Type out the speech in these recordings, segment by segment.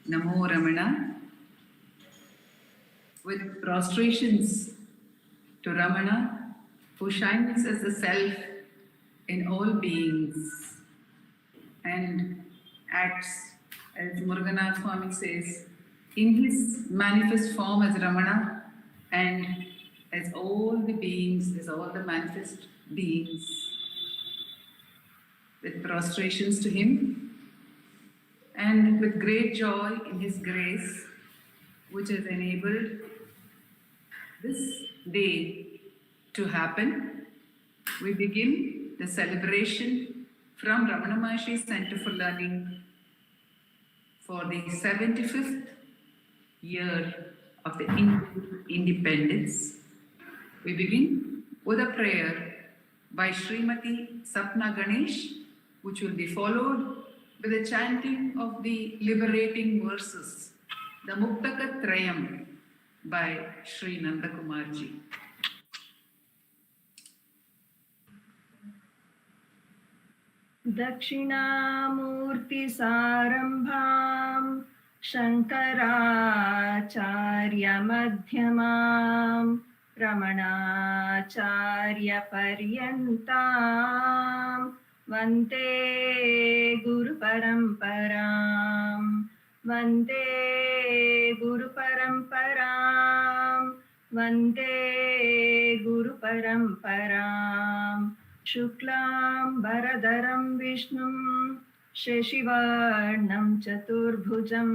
Namo Ramana, with prostrations to Ramana, who shines as the self in all beings and acts, as Muruganatha Swami says, in his manifest form as Ramana and as all the beings, as all the manifest beings, with prostrations to him and with great joy in his grace, which has enabled this day to happen, we begin the celebration from Ramana Maharshi Centre for Learning for the 75th year of the independence. We begin with a prayer by Srimati Sapna Ganesh, which will be followed with the chanting of the liberating verses, the Muktaka Trayam by Sri Nandakumar ji. Dakshinamurti Sarambham Shankaracharya Madhyamam Ramanacharya Paryantam Vande Guru Paramparam Vande Guru Paramparam Vande Guru Paramparam Shuklam Varadaram Vishnum Sheshivarnam Chaturbhujam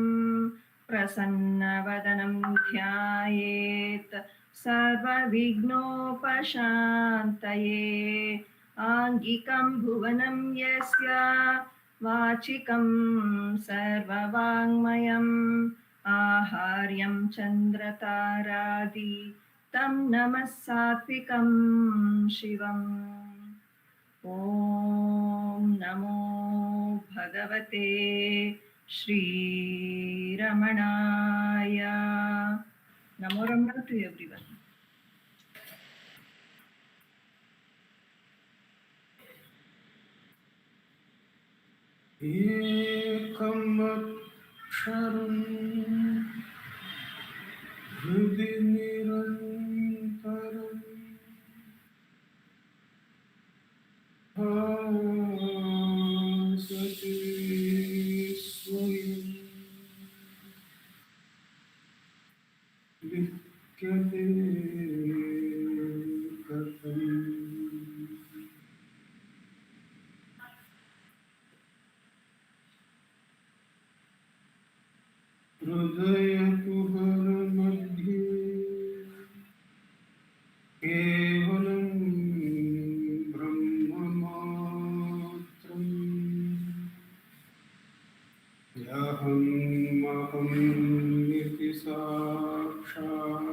Prasannavadanam Dhyayet Sarva Vignopashantaye Angikam Bhuvanam Yasya Vachikam Sarvavangmayam Aharyam Chandrataradi Tam Namasatvikam Shivam Om Namo Bhagavate Shri Ramanaya. Namo Ramana to everyone. Ekam aksharam hridi nirantaram Bhasati swayam Vidyate katham Hridaya tuhara madhye Kevalam brahmamatram Yaham maham niti sakshat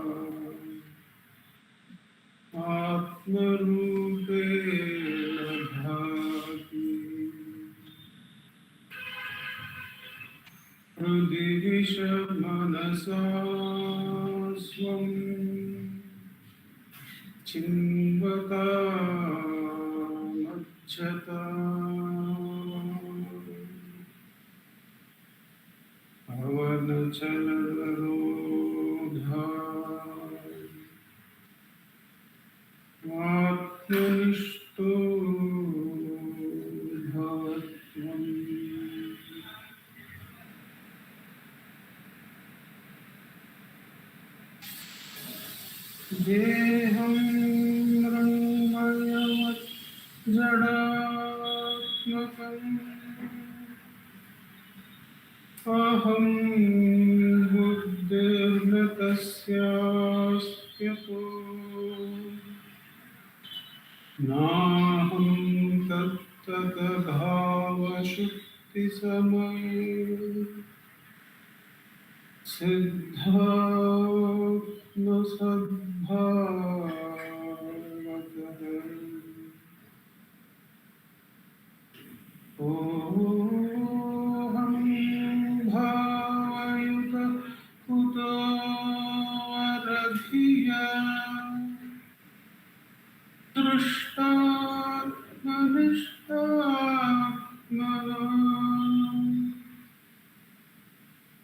Atmarupena bhati Hridivisha manasa swam Chinvata macchata Avana chalarodha Atmanishto bhavatvam Deham rangayavat jadatmakam Aham buddhirna tasyaspyato Naham tattata bhava shukti samay Siddhatma sadbhavatah Oham bhavayuta kuto aradhiya Drishtatmanishtatmana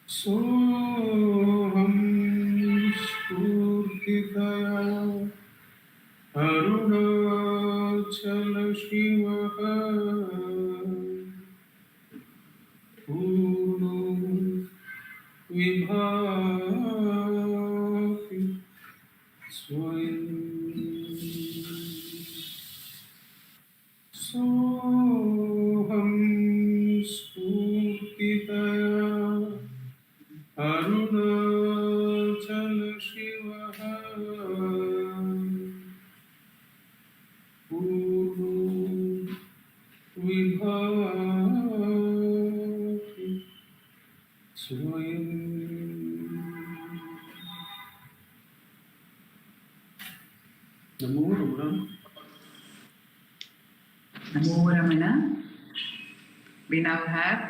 So ददाति स्वयं सोऽहं स्फूर्तितया अरुणाचल शिवः पूर्णो विभाति स्वयं नमो रमण Namo Ramana. We now have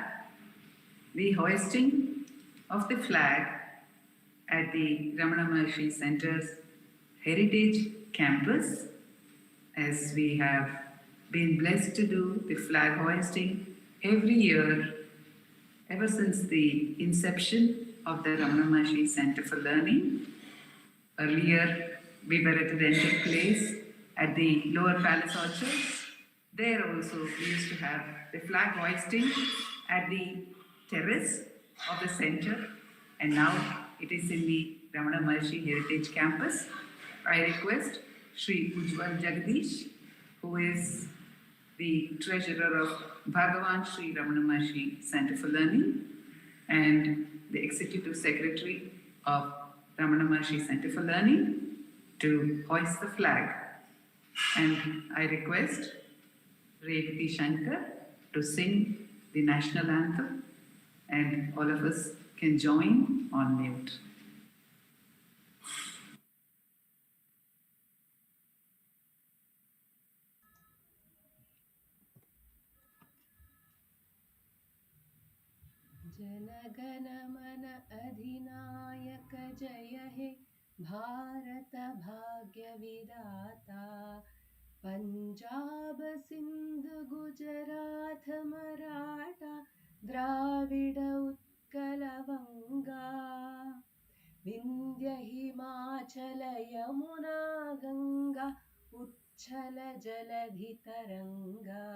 the hoisting of the flag at the Ramana Maharshi Centre's Heritage Campus, as we have been blessed to do the flag hoisting every year ever since the inception of the Ramana Maharshi Centre for Learning. Earlier, we were at a rented place at the Lower Palace Orchards. There also, we used to have the flag hoisting at the terrace of the centre, and now it is in the Ramana Maharshi Heritage Campus. I request Sri Ujwal Jagadeesh, who is the treasurer of Bhagavan Sri Ramana Maharshi Centre for Learning and the executive secretary of Ramana Maharshi Centre for Learning, to hoist the flag. And I request Revati Shankar to sing the national anthem, and all of us can join on mute. जनगण मन अधिनायक जय हे भारत भाग्य विधाता पंजाब सिंध गुजरात मराठा द्राविड उत्कल वंगा विंध्य हिमाचल यमुना गंगा उच्छल जलधि तरंगा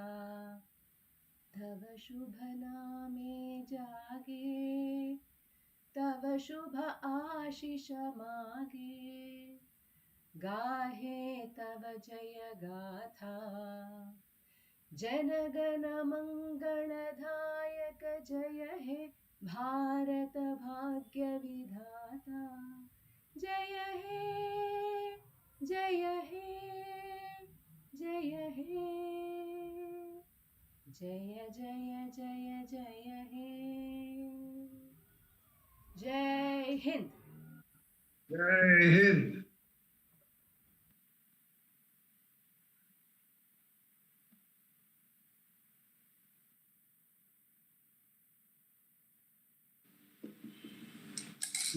तव शुभ नामे जागे तव शुभ आशीष मागे गाहे तव जय गाथा जनगण मंगलदायक जय हे भारत भाग्य विधाता जय हे जय हे जय हे जय जय जय जय हे जय हिंद जय Hind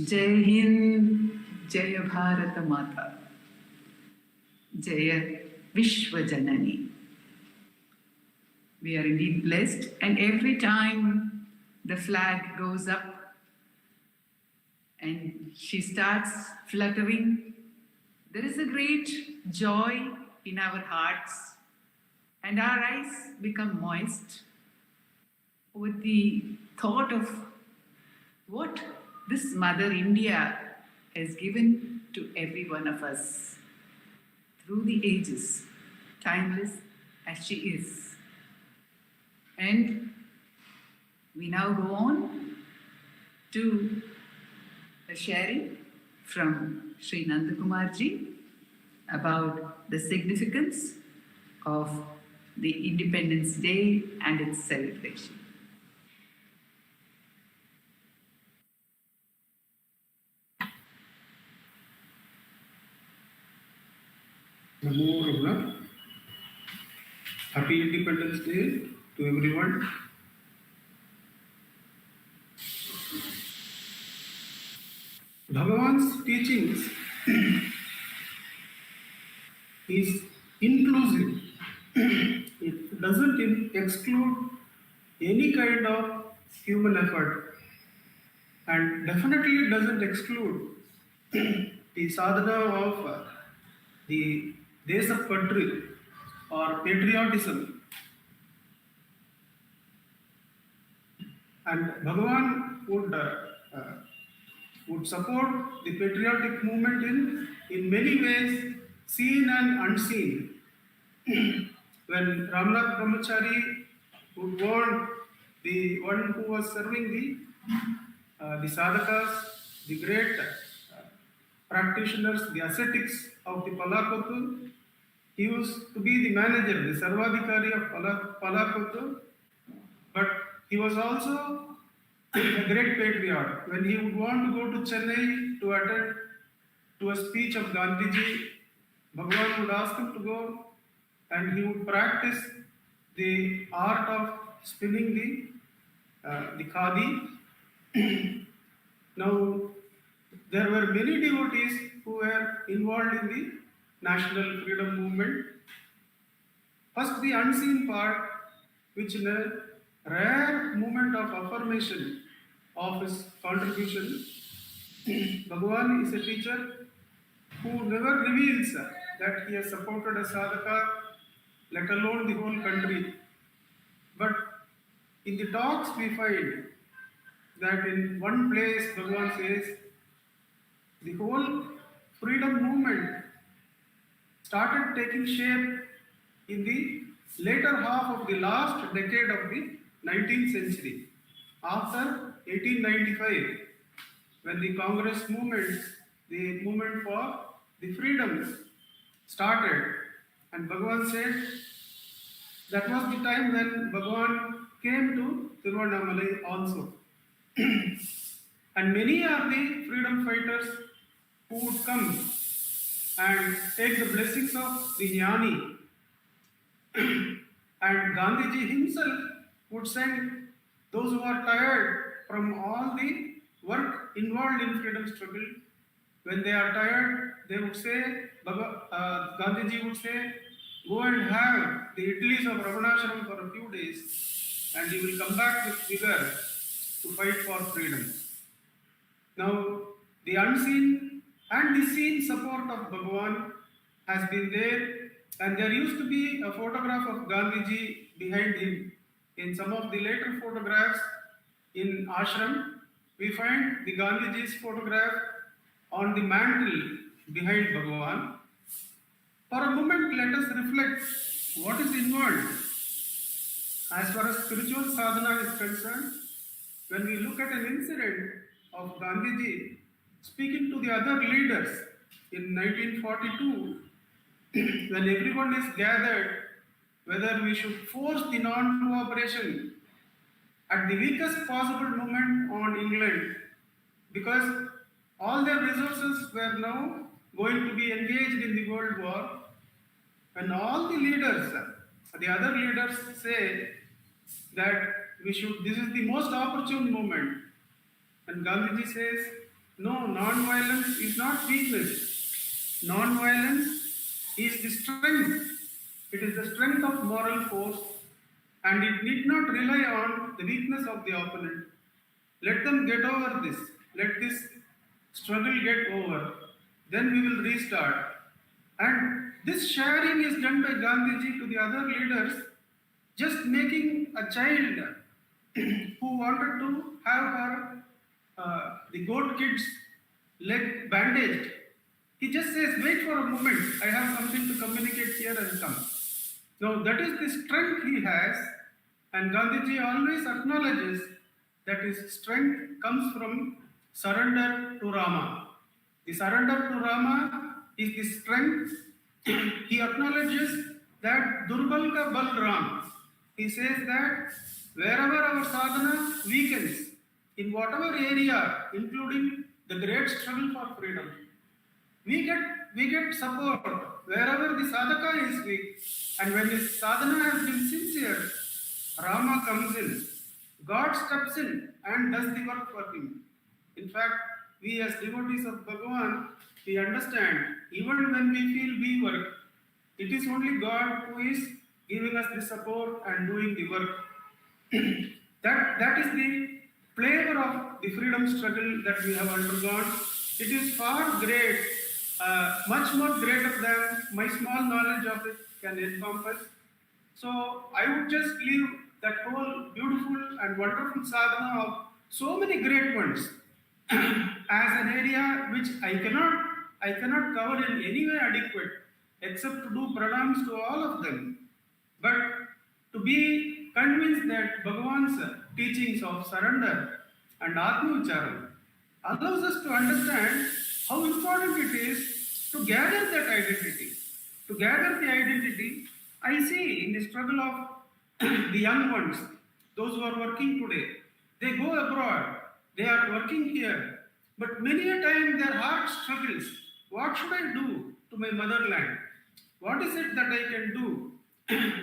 Jai Hind, Jai Bharat Mata, Jai Vishwa Janani. We are indeed blessed, and every time the flag goes up and she starts fluttering, there is a great joy in our hearts, and our eyes become moist with the thought of what this Mother India has given to every one of us through the ages, timeless as she is. And we now go on to a sharing from Sri Nandakumar ji about the significance of the Independence Day and its celebration. Namo Ramana. Happy Independence Day to everyone. Bhagavan's teachings is inclusive. It doesn't exclude any kind of human effort, and definitely doesn't exclude the sadhana of the Deshapatri or patriotism. And Bhagavan would would support the patriotic movement in many ways, seen and unseen. When Ramnath Brahmachari would want the one who was serving the sadhakas, the great practitioners, the ascetics of the Palakottu, he used to be the manager, the Sarvadikari of Palakottu, but he was also a great patriot. When he would want to go to Chennai to attend to a speech of Gandhiji, Bhagavan would ask him to go and he would practice the art of spinning the khadi. Now, there were many devotees who were involved in the national freedom movement. First, the unseen part, which in a rare moment of affirmation of his contribution, Bhagavan is a teacher who never reveals that he has supported a sadhaka, let alone the whole country. But in the talks we find that in one place Bhagavan says the whole freedom movement started taking shape in the later half of the last decade of the 19th century, after 1895, when the Congress movement, the movement for the freedoms started. And Bhagavan said that was the time when Bhagavan came to Tiruvannamalai also. And many are the freedom fighters who would come and take the blessings of the Jnani. And Gandhiji himself would send those who are tired from all the work involved in freedom struggle. When they are tired, they would say, Gandhiji would say, go and have the idlis of Ramanashram for a few days and you will come back with vigor to fight for freedom. Now, the unseen and the seen support of Bhagavan has been there, and there used to be a photograph of Gandhiji behind him. In some of the later photographs in ashram, we find the Gandhiji's photograph on the mantle behind Bhagavan. For a moment, let us reflect what is involved. As far as spiritual sadhana is concerned, when we look at an incident of Gandhiji speaking to the other leaders in 1942, when everyone is gathered, whether we should force the non-cooperation at the weakest possible moment on England, because all their resources were now going to be engaged in the World War. When all the leaders, the other leaders say that this is the most opportune moment, and Gandhiji says, no, non-violence is not weakness. Non-violence is the strength. It is the strength of moral force, and it need not rely on the weakness of the opponent. Let them get over this. Let this struggle get over. Then we will restart. And this sharing is done by Gandhiji to the other leaders, just making a child who wanted to have her the goat kid's leg bandaged. He just says, wait for a moment, I have something to communicate here and come. Now that is the strength he has, and Gandhiji always acknowledges that his strength comes from surrender to Rama. The surrender to Rama is the strength. He acknowledges that Durbal ka bal Ram. He says that wherever our sadhana weakens, in whatever area, including the great struggle for freedom, we get support wherever the sadhaka is weak. And when his sadhana has been sincere, Rama comes in, God steps in and does the work for him. In fact, we as devotees of Bhagavan, we understand, even when we feel we work, it is only God who is giving us the support and doing the work. That is the flavor of the freedom struggle that we have undergone. It is far great, much more greater than my small knowledge of it can encompass. So I would just leave that whole beautiful and wonderful sadhana of so many great ones as an area which I cannot cover in any way adequate, except to do pranams to all of them. But to be convinced that Bhagavan's teachings of surrender and Atma Vicharam allows us to understand how important it is to gather that identity. To gather the identity, I see in the struggle of the young ones, those who are working today, they go abroad, they are working here, but many a time their heart struggles. What should I do to my motherland? What is it that I can do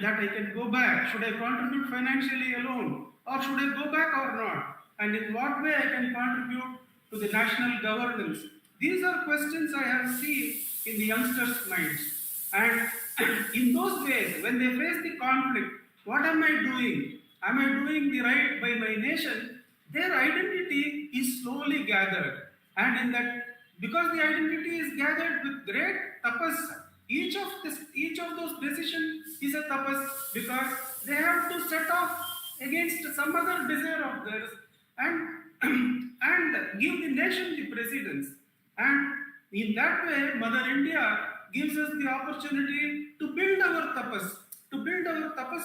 that I can go back? Should I contribute financially alone? Or should I go back or not? And in what way I can contribute to the national governance? These are questions I have seen in the youngsters' minds. And in those ways, when they face the conflict, what am I doing? Am I doing the right by my nation? Their identity is slowly gathered. And in that, because the identity is gathered with great tapas, each of those decisions is a tapas, because they have to set off against some other desire of theirs and and give the nation the precedence. And in that way, Mother India gives us the opportunity to build our tapas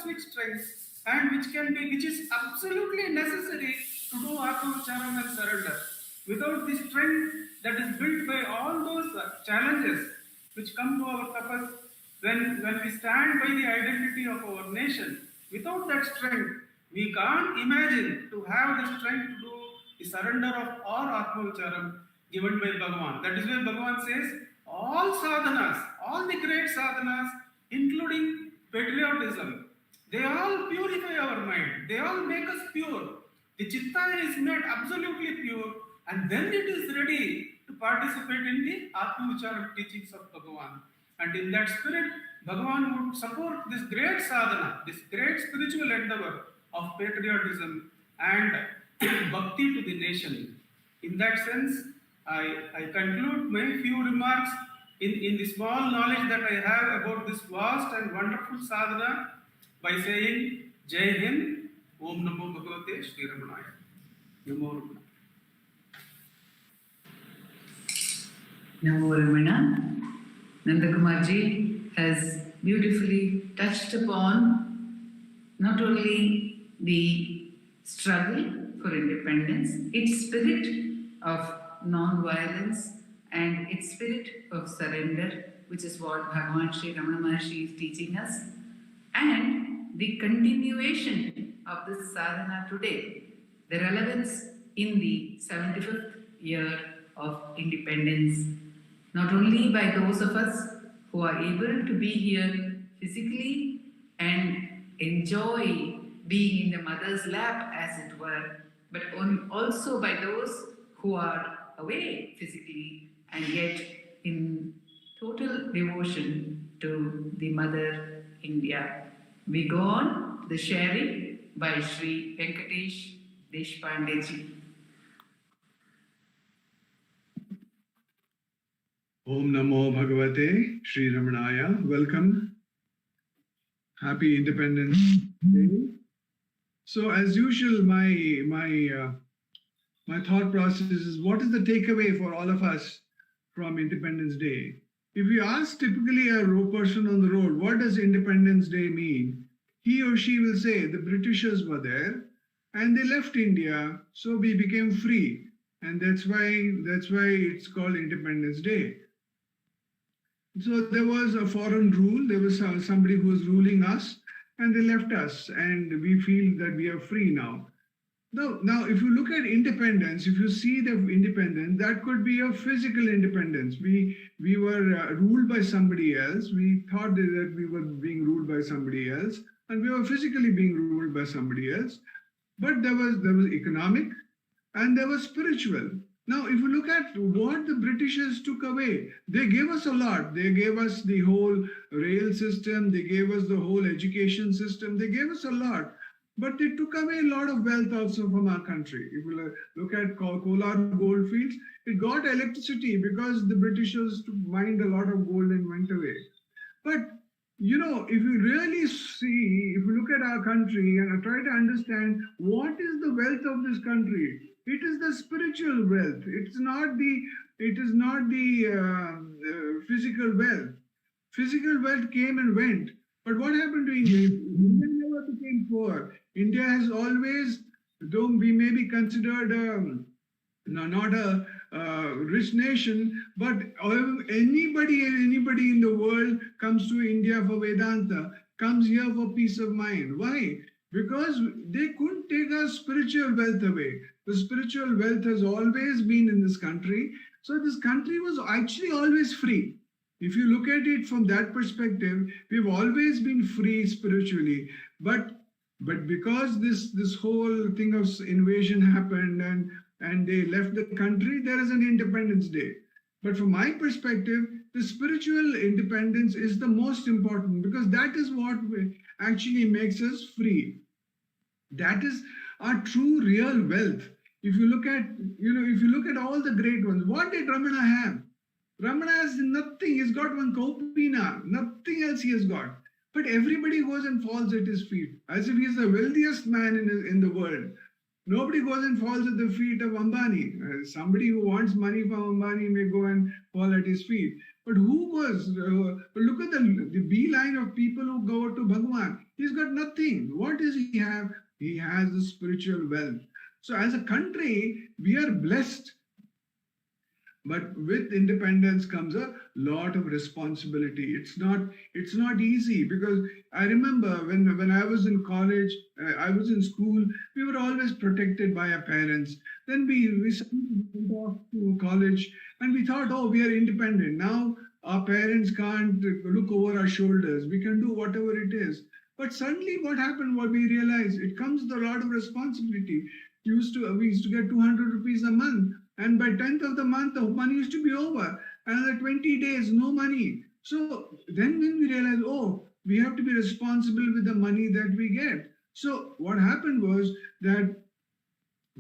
with strength, and which is absolutely necessary to do Atma Vicharam and surrender. Without the strength that is built by all those challenges which come to our tapas, when we stand by the identity of our nation, without that strength, we can't imagine to have the strength to do the surrender of all Atma Vicharam given by Bhagavan. That is why Bhagavan says, all sadhanas, all the great sadhanas, including patriotism, they all purify our mind. They all make us pure. The chitta is made absolutely pure, and then it is ready to participate in the Atma Vicharam teachings of Bhagavan. And in that spirit, Bhagavan would support this great sadhana, this great spiritual endeavor of patriotism and bhakti to the nation. In that sense, I conclude my few remarks in the small knowledge that I have about this vast and wonderful sadhana by saying, Jai Hind, Om Namo Bhagavate Shri Ramanaya. Namo Ramana. Namo Ramana. Nandakumar ji has beautifully touched upon not only the struggle for independence, its spirit of non-violence and its spirit of surrender, which is what Bhagavan Sri Ramana Maharshi is teaching us, and the continuation of this sadhana today, the relevance in the 75th year of independence, not only by those of us who are able to be here physically and enjoy being in the mother's lap, as it were, but also by those who are away physically and yet in total devotion to the Mother India. We go on to the sharing by Sri Venkatesh Deshpande ji. Om Namo Bhagavate Shri Ramanaya. Welcome. Happy Independence Day. So, as usual, my thought process is, what is the takeaway for all of us from Independence Day? If you ask typically a person on the road, what does Independence Day mean? He or she will say the Britishers were there and they left India, so we became free, and that's why it's called Independence Day. So there was a foreign rule, there was somebody who was ruling us, and they left us, and we feel that we are free now. Now, if you look at independence, if you see the independence, that could be a physical independence. We were ruled by somebody else. We thought that we were being ruled by somebody else, and we were physically being ruled by somebody else. But there was economic, and there was spiritual. Now, if you look at what the Britishers took away, they gave us a lot. They gave us the whole rail system. They gave us the whole education system. They gave us a lot. But they took away a lot of wealth also from our country. If you look at Kolar gold fields, it got electricity because the Britishers mined a lot of gold and went away. But, if you really see, if you look at our country and try to understand what is the wealth of this country, It is the spiritual wealth. It is not the physical wealth. Physical wealth came and went. But what happened to India? India never became poor. India has always, though we may be considered not a rich nation, but anybody in the world comes to India for Vedanta, comes here for peace of mind. Why? Because they couldn't take our spiritual wealth away. The spiritual wealth has always been in this country. So this country was actually always free. If you look at it from that perspective, we've always been free spiritually. But because this whole thing of invasion happened and they left the country, there is an Independence Day. But from my perspective, the spiritual independence is the most important, because that is what actually makes us free. That is our true real wealth. If you look at all the great ones, what did Ramana have? Ramana has nothing. He's got one Kaupina, nothing else he has got. But everybody goes and falls at his feet, as if he's the wealthiest man in the world. Nobody goes and falls at the feet of Ambani. Somebody who wants money from Ambani may go and fall at his feet. But who goes? Look at the beeline of people who go to Bhagwan. He's got nothing. What does he have? He has the spiritual wealth. So as a country, we are blessed. But with independence comes a lot of responsibility. It's not easy, because I remember when I was in college, I was in school, we were always protected by our parents. Then we went off to college and we thought, oh, we are independent. Now our parents can't look over our shoulders. We can do whatever it is. But suddenly what happened, what we realized, it comes with a lot of responsibility. We used to get 200 rupees a month. And by 10th of the month, the money used to be over. Another 20 days, no money. So then when we realized, oh, we have to be responsible with the money that we get. So what happened was that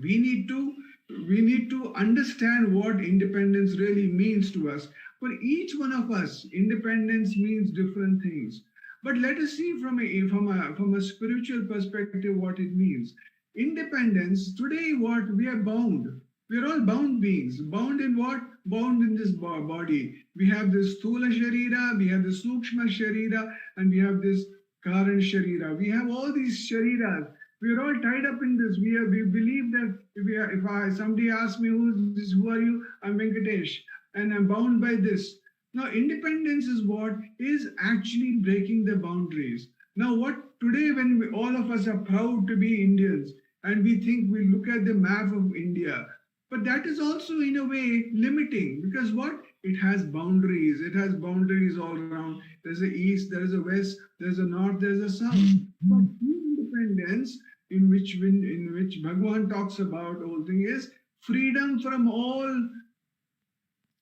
we need to understand what independence really means to us. For each one of us, independence means different things. But let us see from a spiritual perspective what it means. Independence, today what? We are bound. We are all bound beings. Bound in what? Bound in this body. We have this Sthula Sharira, we have the Sukshma Sharira, and we have this Karan Sharira. We have all these Shariras. We are all tied up in this. We believe that if somebody asks me, who are you? I'm Venkatesh, and I'm bound by this. Now, independence is what is actually breaking the boundaries. Now, what today, when all of us are proud to be Indians, and we think we look at the map of India, but that is also in a way limiting, because what? It has boundaries. It has boundaries all around. There's a east, there's a west, there's a north, there's a south. But independence, in which Bhagwan talks about, the whole thing is freedom from all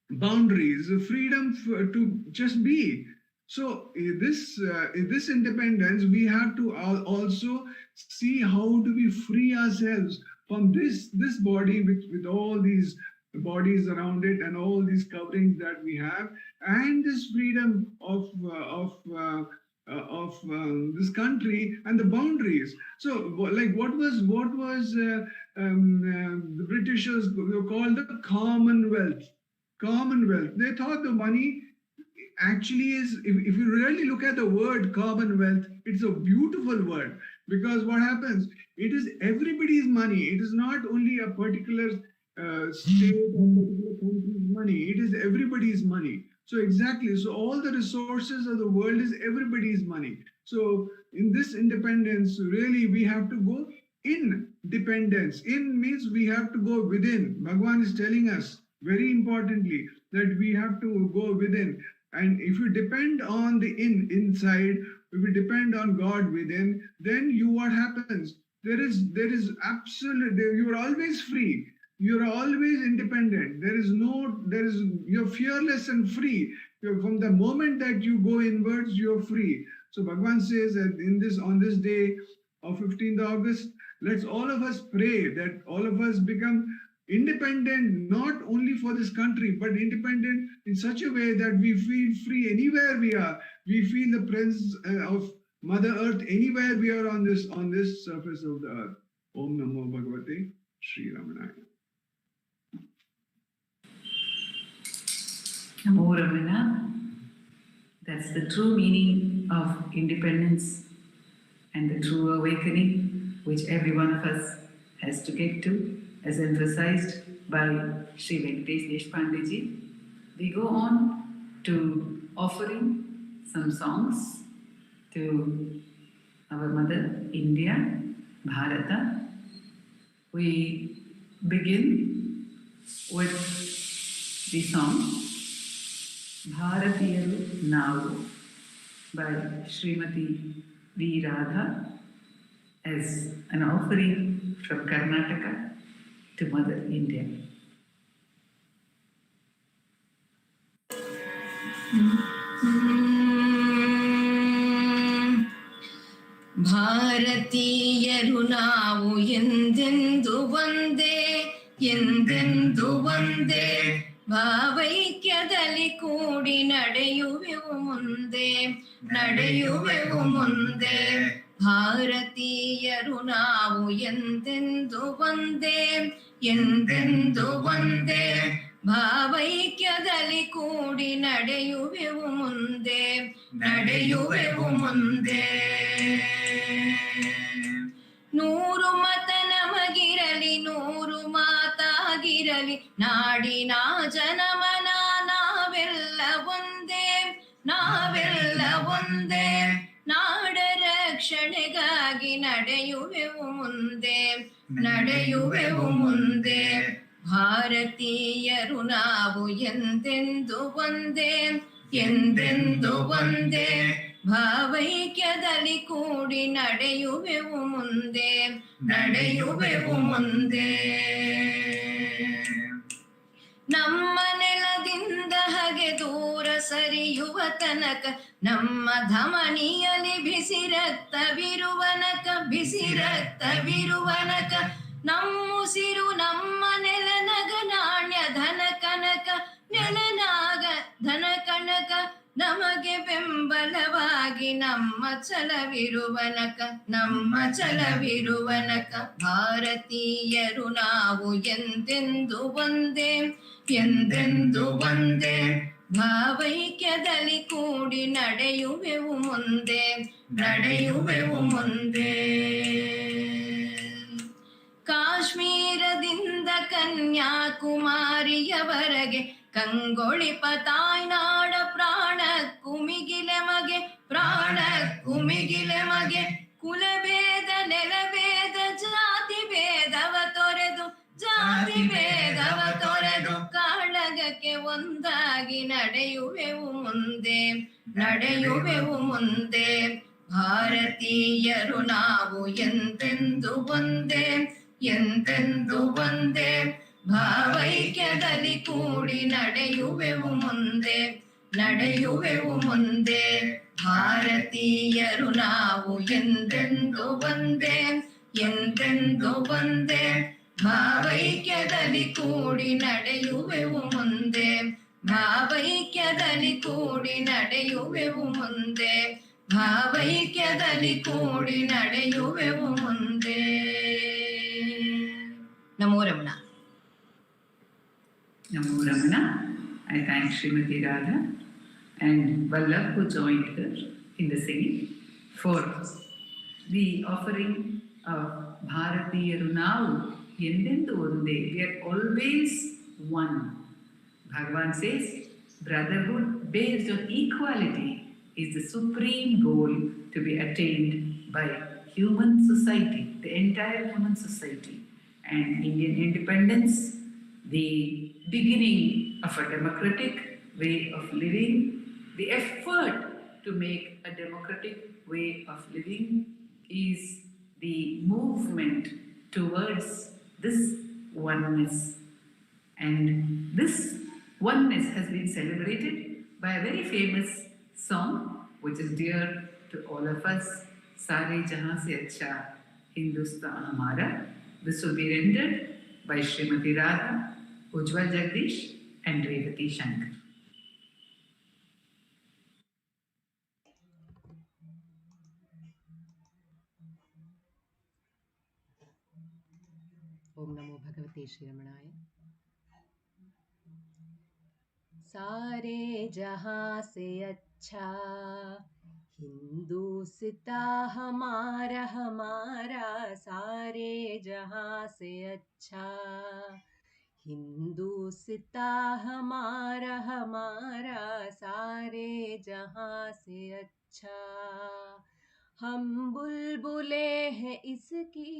boundaries, freedom to just be. So this independence, we have to also see how do we free ourselves from this body with all these bodies around it and all these coverings that we have, and this freedom of this country and the boundaries. So, like what was the Britishers called the Commonwealth? Commonwealth. They thought the money actually is, if you really look at the word Commonwealth, it's a beautiful word, because what happens? It is everybody's money. It is not only a particular state or particular country's money. It is everybody's money. So exactly. So all the resources of the world is everybody's money. So in this independence, really we have to go in dependence. In means we have to go within. Bhagwan is telling us very importantly that we have to go within. And if you depend on the inside, if you depend on God within, then what happens? There is absolute, you are always free. You're always independent. You're fearless and free. From the moment that you go inwards, you're free. So Bhagwan says that on this day of 15th August, let's all of us pray that all of us become independent, not only for this country, but independent in such a way that we feel free anywhere we are. We feel the presence of Mother Earth anywhere we are on this surface of the earth. Om Namo Bhagavate Sri Ramanaya. Namo Ramana. That's the true meaning of independence and the true awakening which every one of us has to get to, as emphasized by Sri Venkatesh Deshpande ji. We go on to offering some songs to our mother India, Bharata. We begin with the song Bharatiyaru Now by Srimati V. Radha as an offering from Karnataka to Mother India. ಭಾರತೀಯರು ನಾವು ಎಂದೆಂದು ಒಂದೇ ಎಂದೆಂದು ಒಂದೇ ಭಾವೈಕ್ಯದಲ್ಲಿ ಕೂಡಿ ನಡೆಯುವೆವು ಮುಂದೆ ನಡೆಯುವೆವು ಮುಂದೆ ಭಾರತೀಯರು ನಾವು ಎಂದೆಂದು ಒಂದೇ ಎಂದೆಂದು ಒಂದೇ ಭಾವೈಕ್ಯದಲ್ಲಿ ಕೂಡಿ ನಡೆಯುವೆವು ಮುಂದೆ ನಡೆಯುವೆವು ಮುಂದೆ ನೂರು ಮತ ನಮಗಿರಲಿ ನೂರು ಮಾತಾಗಿರಲಿ ನಾಡಿನ ಜನಮನ ನಾವೆಲ್ಲ ಒಂದೇ ನಾವೆಲ್ಲ ಒಂದೇ ನಾಡ ರಕ್ಷಣೆಗಾಗಿ ನಡೆಯುವೆವು ಮುಂದೆ ನಡೆಯುವೆವು ಮುಂದೆ ಭಾರತೀಯರು ನಾವು ಎಂದೆಂದು ಒಂದೇ ಎಂದೆಂದು ಒಂದೇ ಭಾವೈಕ್ಯದಲ್ಲಿ ಕೂಡಿ ನಡೆಯುವೆವು ಮುಂದೆ ನಡೆಯುವೆವು ಮುಂದೆ ನಮ್ಮ ನೆಲದಿಂದ ಹಗೆ ದೂರ ಸರಿಯುವ ತನಕ ನಮ್ಮ ಧಮನಿಯಲ್ಲಿ ಬಿಸಿ ರಕ್ತವಿರುವನಕ ಬಿಸಿ ರಕ್ತವಿರುವನಕ ನಮ್ಮುಸಿರು ನಮ್ಮ ನೆಲ ನಗ ನಾಣ್ಯ ಧನ ಕನಕ ನೆಲನಾಗ ಧನ ಕನಕ ನಮಗೆ ಬೆಂಬಲವಾಗಿ ನಮ್ಮ ಛಲವಿರುವನಕ ನಮ್ಮ ಛಲವಿರುವನಕ ಭಾರತೀಯರು ನಾವು ಎಂದೆಂದು ಒಂದೇ ಎಂದೆಂದು ಒಂದೇ ಭಾವೈಕ್ಯದಲ್ಲಿ ಕೂಡಿ ನಡೆಯುವೆವು ಮುಂದೆ ನಡೆಯುವೆವು ಮುಂದೆ ಕಾಶ್ಮೀರದಿಂದ ಕನ್ಯಾಕುಮಾರಿಯವರೆಗೆ ಕಂಗೊಳಿಪ ತಾಯ್ನಾಡ ಪ್ರಾಣಕ್ಕೂ ಮಿಗಿಲೆ ಮಗೆ ಪ್ರಾಣಕ್ಕೂ ಮಿಗಿಲೆ ಮಗೆ ಕುಲಭೇದ ನೆಲಭೇದ ಜಾತಿ ಭೇದವ ತೊರೆದು ಜಾತಿ ಭೇದವ ತೊರೆದು ಕಾಳಗಕ್ಕೆ ಒಂದಾಗಿ ನಡೆಯುವೆವು ಮುಂದೆ ನಡೆಯುವೆವು ಮುಂದೆ ಭಾರತೀಯರು ನಾವು ಎಂದೆಂದು ಒಂದೇ ಎಂದೆಂದು ಒಂದೇ ಭಾವೈಕ್ಯದಲ್ಲಿ ಕೂಡಿ ನಡೆಯುವೆವು ಮುಂದೆ ನಡೆಯುವೆವು ಮುಂದೆ ಭಾರತೀಯರು ನಾವು ಎಂದೆಂದು ಒಂದೇ ಎಂದೆಂದು ಒಂದೇ ಭಾವೈಕ್ಯದಲ್ಲಿ ಕೂಡಿ ನಡೆಯುವೆವು ಮುಂದೆ ಭಾವೈಕ್ಯದಲ್ಲಿ ಕೂಡಿ ನಡೆಯುವೆವು ಮುಂದೆ ಭಾವೈಕ್ಯದಲ್ಲಿ ಕೂಡಿ ನಡೆಯುವೆವು ಮುಂದೆ ನಮೋ Ramana Namo Ramana. I thank Srimati Radha and Vallabh who joined her in the singing for the offering of Bharatiyaru Now Endendu Onde. We are always one. Bhagavan says brotherhood based on equality is the supreme goal to be attained by human society, the entire human society. And Indian independence, the beginning of a democratic way of living, the effort to make a democratic way of living is the movement towards this oneness. And this oneness has been celebrated by a very famous song which is dear to all of us, Sare Jahan Se Acha Hindustan Hamara. This will be rendered by Srimati Radha, Ujwal Jagadeesh and Revati Shankar. Om Namo Bhagavate Shri Ramanaaya. सारे जहां से अच्छा, हिंदुस्ता हमारा हमारा, सारे जहां से अच्छा, हिंदुस्ता हमारा हमारा, सारे जहां से अच्छा। हम बुलबुले हैं इसकी,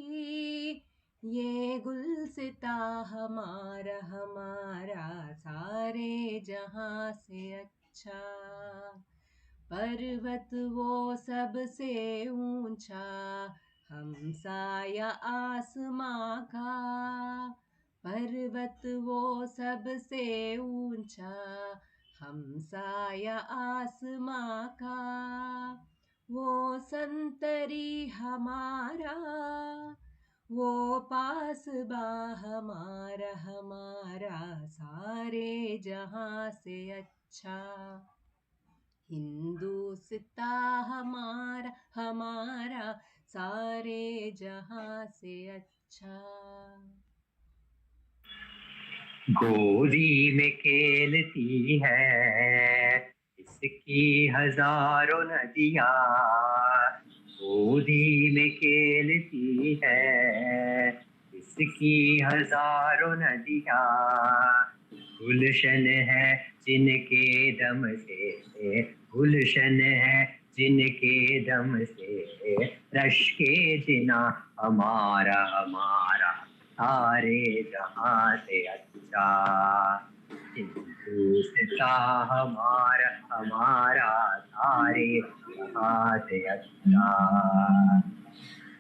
ये गुलसिता हमारा हमारा, सारे जहां से अच्छा। पर्वत वो सबसे ऊंचा, हमसाया आसमां का, पर्वत वो सबसे ऊंचा, हमसाया आसमां का। वो संतरी हमारा, वो पासबा हमारा हमारा, सारे जहां से अच्छा, हिंदुस्ता हमारा हमारा, सारे जहां से अच्छा। गोदी में खेलती है इसकी हजारों नदियाँ, गोदी में खेलती है इसकी हजारों नदियाँ, गुलशन है जिनके दम से, गुलशन है जिनके दम से, रश के जिना हमारा हमारा, सारे जहां से अच्छा, हिंदुस्ता हमारा हमारा, सारे जहां से अच्छा।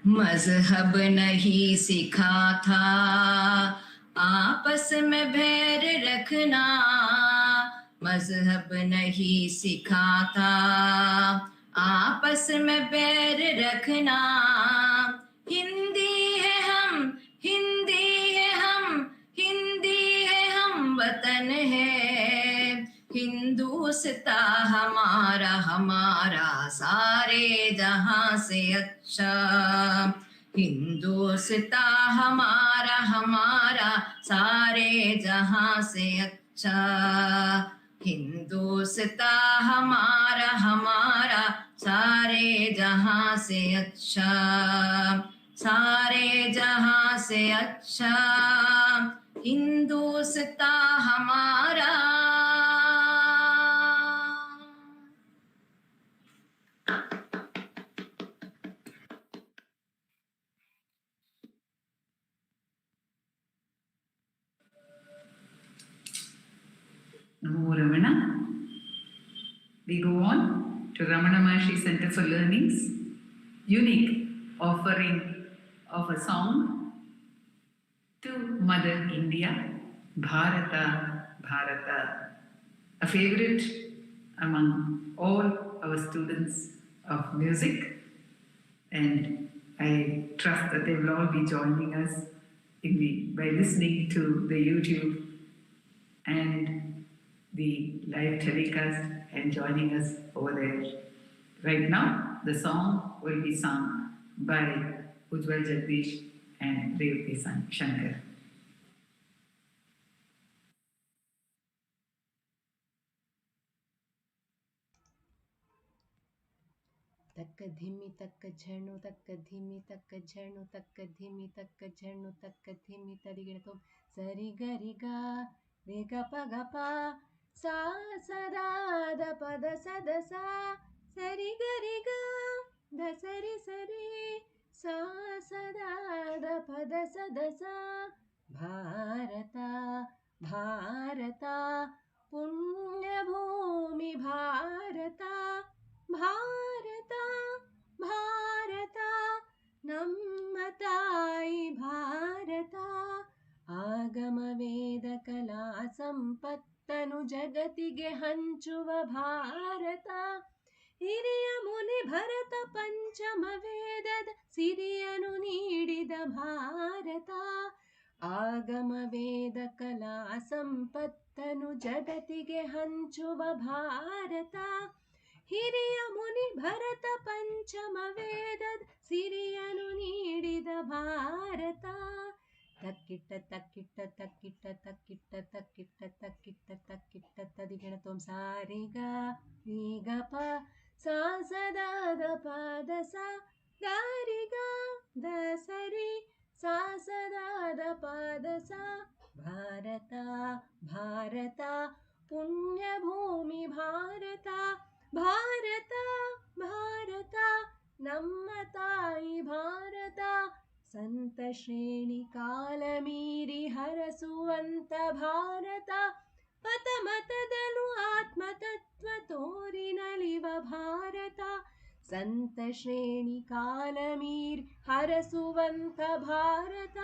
मजहब नहीं सिखाता आपस में बैर रखना, मजहब नहीं सिखाता आपस में बैर रखना। हिंदी है हम, हिंदी है हम, हिंदी है हम, वतन है हिंदुस्ता हमारा हमारा, सारे जहां से अच्छा, हिंदुस्ता हमारा हमारा, सारे जहां से अच्छा, हिंदुस्ता हमारा हमारा, सारे जहां से अच्छा, सारे जहां से अच्छा, हिंदुस्ता हमारा। Namo Ramana. We go on to Ramana Maharshi Centre for Learning's unique offering of a song to Mother India, Bharata, Bharata, a favorite among all our students of music, and I trust that they will all be joining us by listening to the YouTube and the live telecast and joining us over there. Right now, the song will be sung by Ujwal, Jagadeesh and Revati Shankar. तक धिमी तक झणु तक धिमी तक झणु तक धिमी तक झणु तक धिमी तरिगिण तुम सरि गरि गा रे ग प ग प सा सदा द प द स द सा सरि गरि गा द सरि सरि सा सदा द प द स द सा भारता भारता पुण्यभूमि भारता ಭಾರತ ಭಾರತ ನಮ್ಮ ತಾಯಿ ಭಾರತ ಆಗಮ ವೇದ ಕಲಾ ಸಂಪತ್ತನು ಜಗತ್ತಿಗೆ ಹಂಚುವ ಭಾರತ ಹಿರಿಯ ಮುನಿ ಭರತ ಪಂಚಮ ವೇದದ ಸಿರಿಯನು ನೀಡಿದ ಭಾರತ ಆಗಮ ವೇದ ಕಲಾ ಸಂಪತ್ತನು ಜಗತ್ತಿಗೆ ಹಂಚುವ ಭಾರತ ಹಿರಿಯ ಮುನಿ ಭರತ ಪಂಚಮ ವೇದದ ಸಿರಿಯನು ನೀಡಿದ Bharat Takkitta takkitta takkitta takkitta takkitta takkitta takkitta tadiganatom sariga riga pa sa sada da pa da sa dariga da sari sa sada da pa da sa Bharat Bharat ಪುಣ್ಯ ಭೂಮಿ ಭಾರತ ಭಾರತ ಭಾರತ ನಮ್ಮ ತಾಯಿ ಭಾರತ ಸಂತ ಶ್ರೇಣಿ ಕಾಲ ಮೀರಿ ಹರಸುವಂತ ಭಾರತ ಮತ ಮತದಲು ಆತ್ಮತತ್ವ ತೋರಿ ನಲಿವ ಭಾರತ ಸಂತ ಶ್ರೇಣಿ ಕಾಲ ಮೀರಿ ಹರಸುವಂತ ಭಾರತ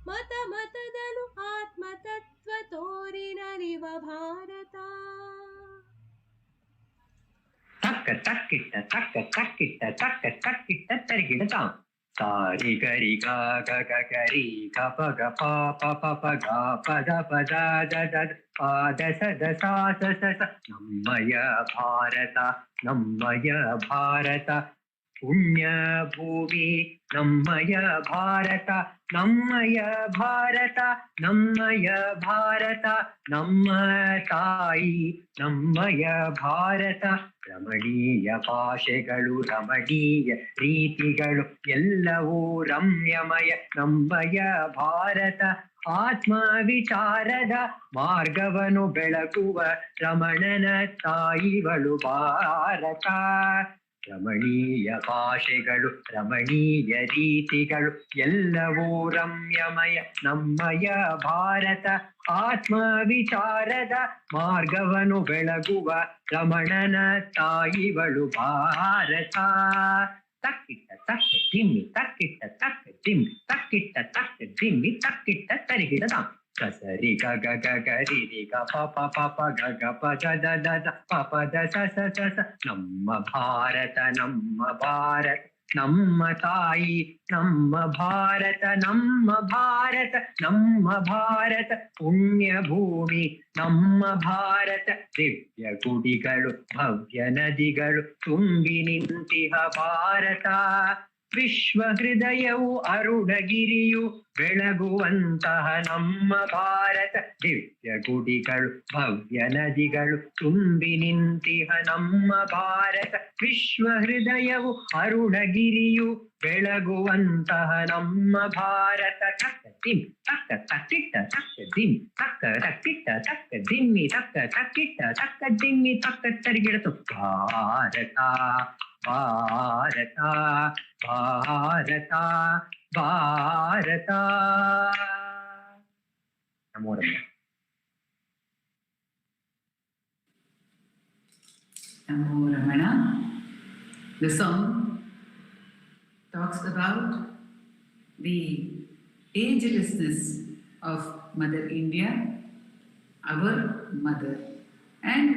ಮತ ಮತದಲು ಆತ್ಮತತ್ವ ತೋರಿ ನಲಿವ ಭಾರತ. ತಕ್ಕ ತಕ್ಕಿಟ್ಟ ತಕ್ಕ ತಕ್ಕಿಟ್ಟ ತಕ್ಕ ತಕ್ಕಿಟ್ಟ ತರಿಗಿಡ ತಾಂ ಸಾರಿ ಗರಿ ಗ ಗ ಗ ಗರಿ ಗ ಪ ಗ ಪ ಪ ಪ ಪ ಗ ಪ ದ ಪ ದ ದ ದ ಪ ದ ಸ ದ ಸ ಸ ಸ ಸ ನಮ್ಮಯ ಭಾರತ ನಮ್ಮಯ ಭಾರತ ಪುಣ್ಯ ಭೂಮಿ ನಮ್ಮಯ ಭಾರತ ನಮ್ಮಯ ಭಾರತ ನಮ್ಮಯ ಭಾರತ ನಮ್ಮ ತಾಯಿ ನಮ್ಮಯ ಭಾರತ ರಮಣೀಯ ಭಾಷೆಗಳು ರಮಣೀಯ ರೀತಿಗಳು ಎಲ್ಲವೂ ರಮ್ಯಮಯ ನಮ್ಮಯ ಭಾರತ ಆತ್ಮ ವಿಚಾರದ ಮಾರ್ಗವನ್ನು ಬೆಳಗುವ ರಮಣನ ತಾಯಿಗಳು ಭಾರತ ರಮಣೀಯ ಭಾಷೆಗಳು ರಮಣೀಯ ರೀತಿಗಳು ಎಲ್ಲವೂ ರಮ್ಯಮಯ ನಮ್ಮಯ ಭಾರತ ಆತ್ಮ ವಿಚಾರದ ಮಾರ್ಗವನ್ನು ಬೆಳಗುವ ರಮಣನ ತಾಯಿಗಳು ಭಾರತ ತಕ್ಕಿಟ್ಟ ತಕ್ಕ ದಿಮ್ಮಿ ತಕ್ಕಿಟ್ಟ ತಕ್ಕ ದಿಮ್ಮಿ ತಕ್ಕಿಟ್ಟ ತಕ್ಕ ದಿಮ್ಮಿ ತಕ್ಕಿಟ್ಟ ತರಿಗಿಡದ ಸರಿ ಗ ಗ ಗ ಗ ರಿ ರಿ ಗ ಪ ಪ ಪ ಪ ಗ ಗ ಪ ದ ದ ದ ದ ಪ ಪ ದ ಸ ಸ ಸ ಸ ನಮ್ಮ ಭಾರತ ನಮ್ಮ ಭಾರತ ನಮ್ಮ ತಾಯಿ ನಮ್ಮ ಭಾರತ ನಮ್ಮ ಭಾರತ ನಮ್ಮ ಭಾರತ ಪುಣ್ಯ ಭೂಮಿ ನಮ್ಮ ಭಾರತ ದಿವ್ಯ ಗುಡಿಗಳು ಭವ್ಯ ನದಿಗಳು ತುಂಬಿ ನಿಂತಿಹ ಭಾರತ ವಿಶ್ವ ಹೃದಯವು ಅರುಣಗಿರಿಯು ಬೆಳಗುವಂತಹ ನಮ್ಮ ಭಾರತ ದಿವ್ಯ ಗುಡಿಗಳು ಭವ್ಯ ನದಿಗಳು ತುಂಬಿ ನಿಂತಿಹ ನಮ್ಮ ಭಾರತ ವಿಶ್ವ ಹೃದಯವು ಅರುಣಗಿರಿಯು ಬೆಳಗುವಂತಹ ನಮ್ಮ ಭಾರತ ತಕ್ಕ ದಿಮ್ ತಕ್ಕ ತಕ್ಕಿಟ್ಟ ತಕ್ಕ ದಿಮ್ ತಕ್ಕ ತಕ್ಕಿಟ್ಟ ತಕ್ಕ ದಿಮ್ಮಿ ತಕ್ಕ ತಕ್ಕಿಟ್ಟ ತಕ್ಕ ದಿಮ್ಮಿ ತಕ್ಕ ತರಿಗಿಡತು ಭಾರತ ಭಾರತ ಭಾರತ ಭಾರತ ನಮೋ Ramana Namo Ramana. The song talks about the agelessness of Mother India, our mother, and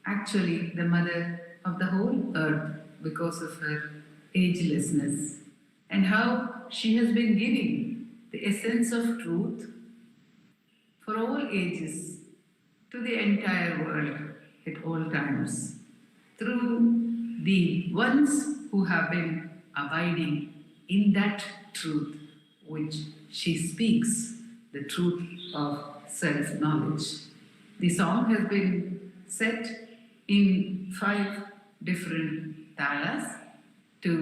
actually the mother of the whole earth because of her agelessness, and how she has been giving the essence of truth for all ages to the entire world at all times through the ones who have been abiding in that truth which she speaks, the truth of self-knowledge. The song has been set in 5 different talas to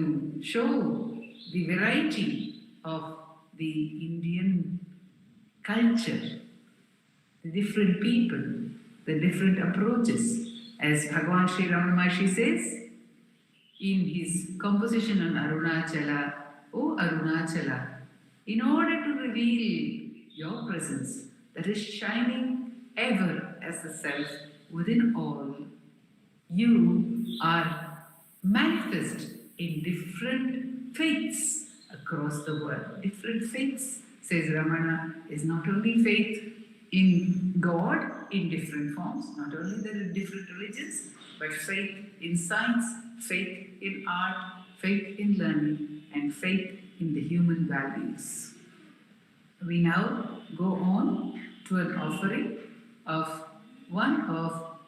show the variety of the Indian culture, the different people, the different approaches. As Bhagavan Sri Ramana Maharshi says in his composition on Arunachala, O Arunachala, in order to reveal your presence that is shining ever as the self within all, you are manifest in different faiths across the world. Different faiths, says Ramana, is not only faith in God in different forms, not only there are different religions, but faith in science, faith in art, faith in learning, and faith in the human values. We now go on to an offering of one of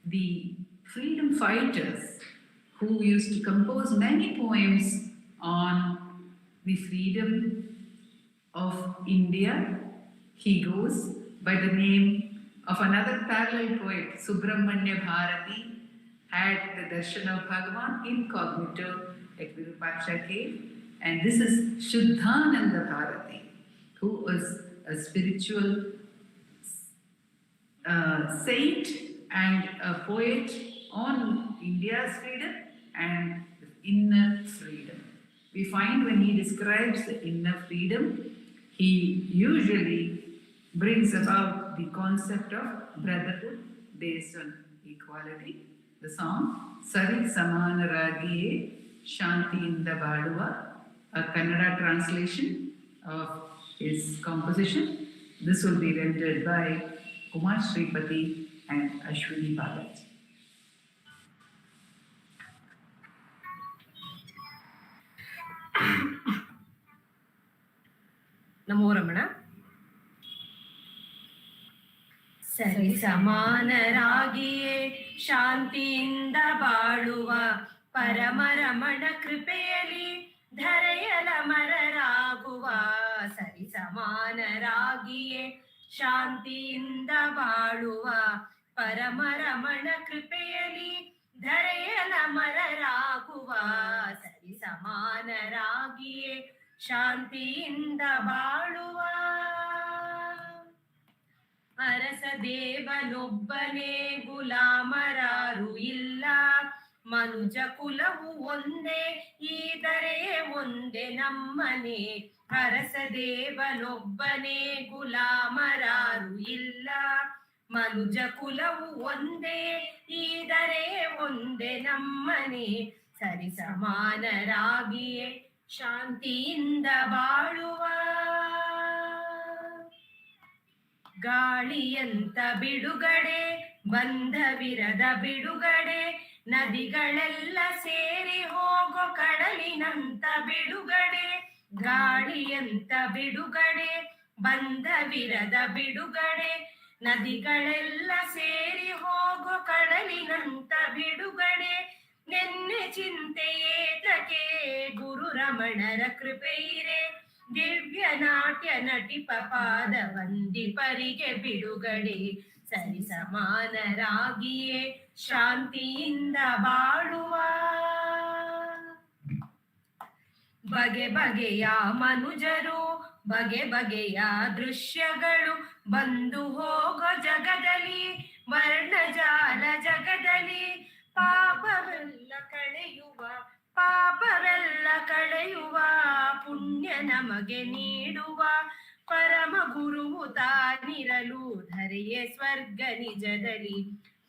the freedom fighters who used to compose many poems on the freedom of India, he goes by the name of another parallel poet, Subramanya Bharati, had the darshan of Bhagavan incognito at Virupaksha cave. And this is Shuddhananda Bharati, who was a spiritual saint and a poet on India's freedom and inner freedom. We find when he describes the inner freedom, he usually brings about the concept of brotherhood based on equality. The song Sari Samana Ragiye Shanti Inda Baduva, a Kannada translation of his composition. This will be rendered by Kumar Sripati and Ashwini Bhagat. ನಮೋ ರಮಣ. ಸರಿ ಸಮಾನರಾಗಿಯೇ ಶಾಂತಿಯಿಂದ ಬಾಳುವ ಪರಮರಮಣ ಕೃಪೆಯಲ್ಲಿ ಧರೆಯಲ ಮರರಾಗುವ. ಸರಿ ಸಮಾನರಾಗಿಯೇ ಶಾಂತಿಯಿಂದ ಬಾಳುವ ಪರಮರಮಣ ಕೃಪೆಯಲ್ಲಿ ಧರೆಯಲ ಮರರಾಗುವ. ಸರಿ ಸಮಾನರಾಗಿಯೇ ಶಾಂತಿಯಿಂದ ಬಾಳುವ. ಅರಸ ದೇವನೊಬ್ಬನೇ ಗುಲಾಮರಾರು ಇಲ್ಲ, ಮನುಜ ಕುಲವು ಒಂದೇ ಈ ಧರೆಯೇ ಒಂದೇ ನಮ್ಮನೆ. ಅರಸ ದೇವನೊಬ್ಬನೇ ಗುಲಾಮರಾರು ಇಲ್ಲ, ಮನುಜ ಕುಲವು ಒಂದೇ ಈ ಧರೆಯೇ ಒಂದೇ ನಮ್ಮನೆ. ಸರಿ ಸಮಾನರಾಗಿಯೇ ಶಾಂತಿಯಿಂದ ಬಾಳುವ. ಗಾಳಿಯಂತ ಬಿಡುಗಡೆ ಬಂಧವಿರದ ಬಿಡುಗಡೆ, ನದಿಗಳೆಲ್ಲ ಸೇರಿ ಹೋಗೋ ಕಡಲಿನಂತ ಬಿಡುಗಡೆ. ಗಾಳಿಯಂತ ಬಿಡುಗಡೆ ಬಂಧವಿರದ ಬಿಡುಗಡೆ, ನದಿಗಳೆಲ್ಲ ಸೇರಿ ಹೋಗೋ ಕಡಲಿನಂತ ಬಿಡುಗಡೆ. ನೆನ್ನೆ ಚಿಂತೆಯೇತಕೆ ಗುರು ರಮಣರ ಕೃಪೆಯಿರೆ, ದಿವ್ಯ ನಾಟ್ಯ ನಟಿಪ ಪಾದ ವಂದಿಪರಿಗೆ ಬಿಡುಗಡೆ. ಸರಿ ಸಮಾನರಾಗಿಯೇ ಶಾಂತಿಯಿಂದ ಬಾಳುವ. ಬಗೆ ಬಗೆಯ ಮನುಜರು ಬಗೆ ಬಗೆಯ ದೃಶ್ಯಗಳು ಬಂದು ಹೋಗೋ ಜಗದಲ್ಲಿ, ವರ್ಣಜಾಲ ಜಗದಲ್ಲಿ. ಪಾಪವೆಲ್ಲ ಕಳೆಯುವ ಪಾಪವೆಲ್ಲ ಕಳೆಯುವ ಪುಣ್ಯ ನಮಗೆ ನೀಡುವ ಪರಮ ಗುರುವು ತಾನಿರಲು ಧರೆಯೇ ಸ್ವರ್ಗ ನಿಜದಲ್ಲಿ.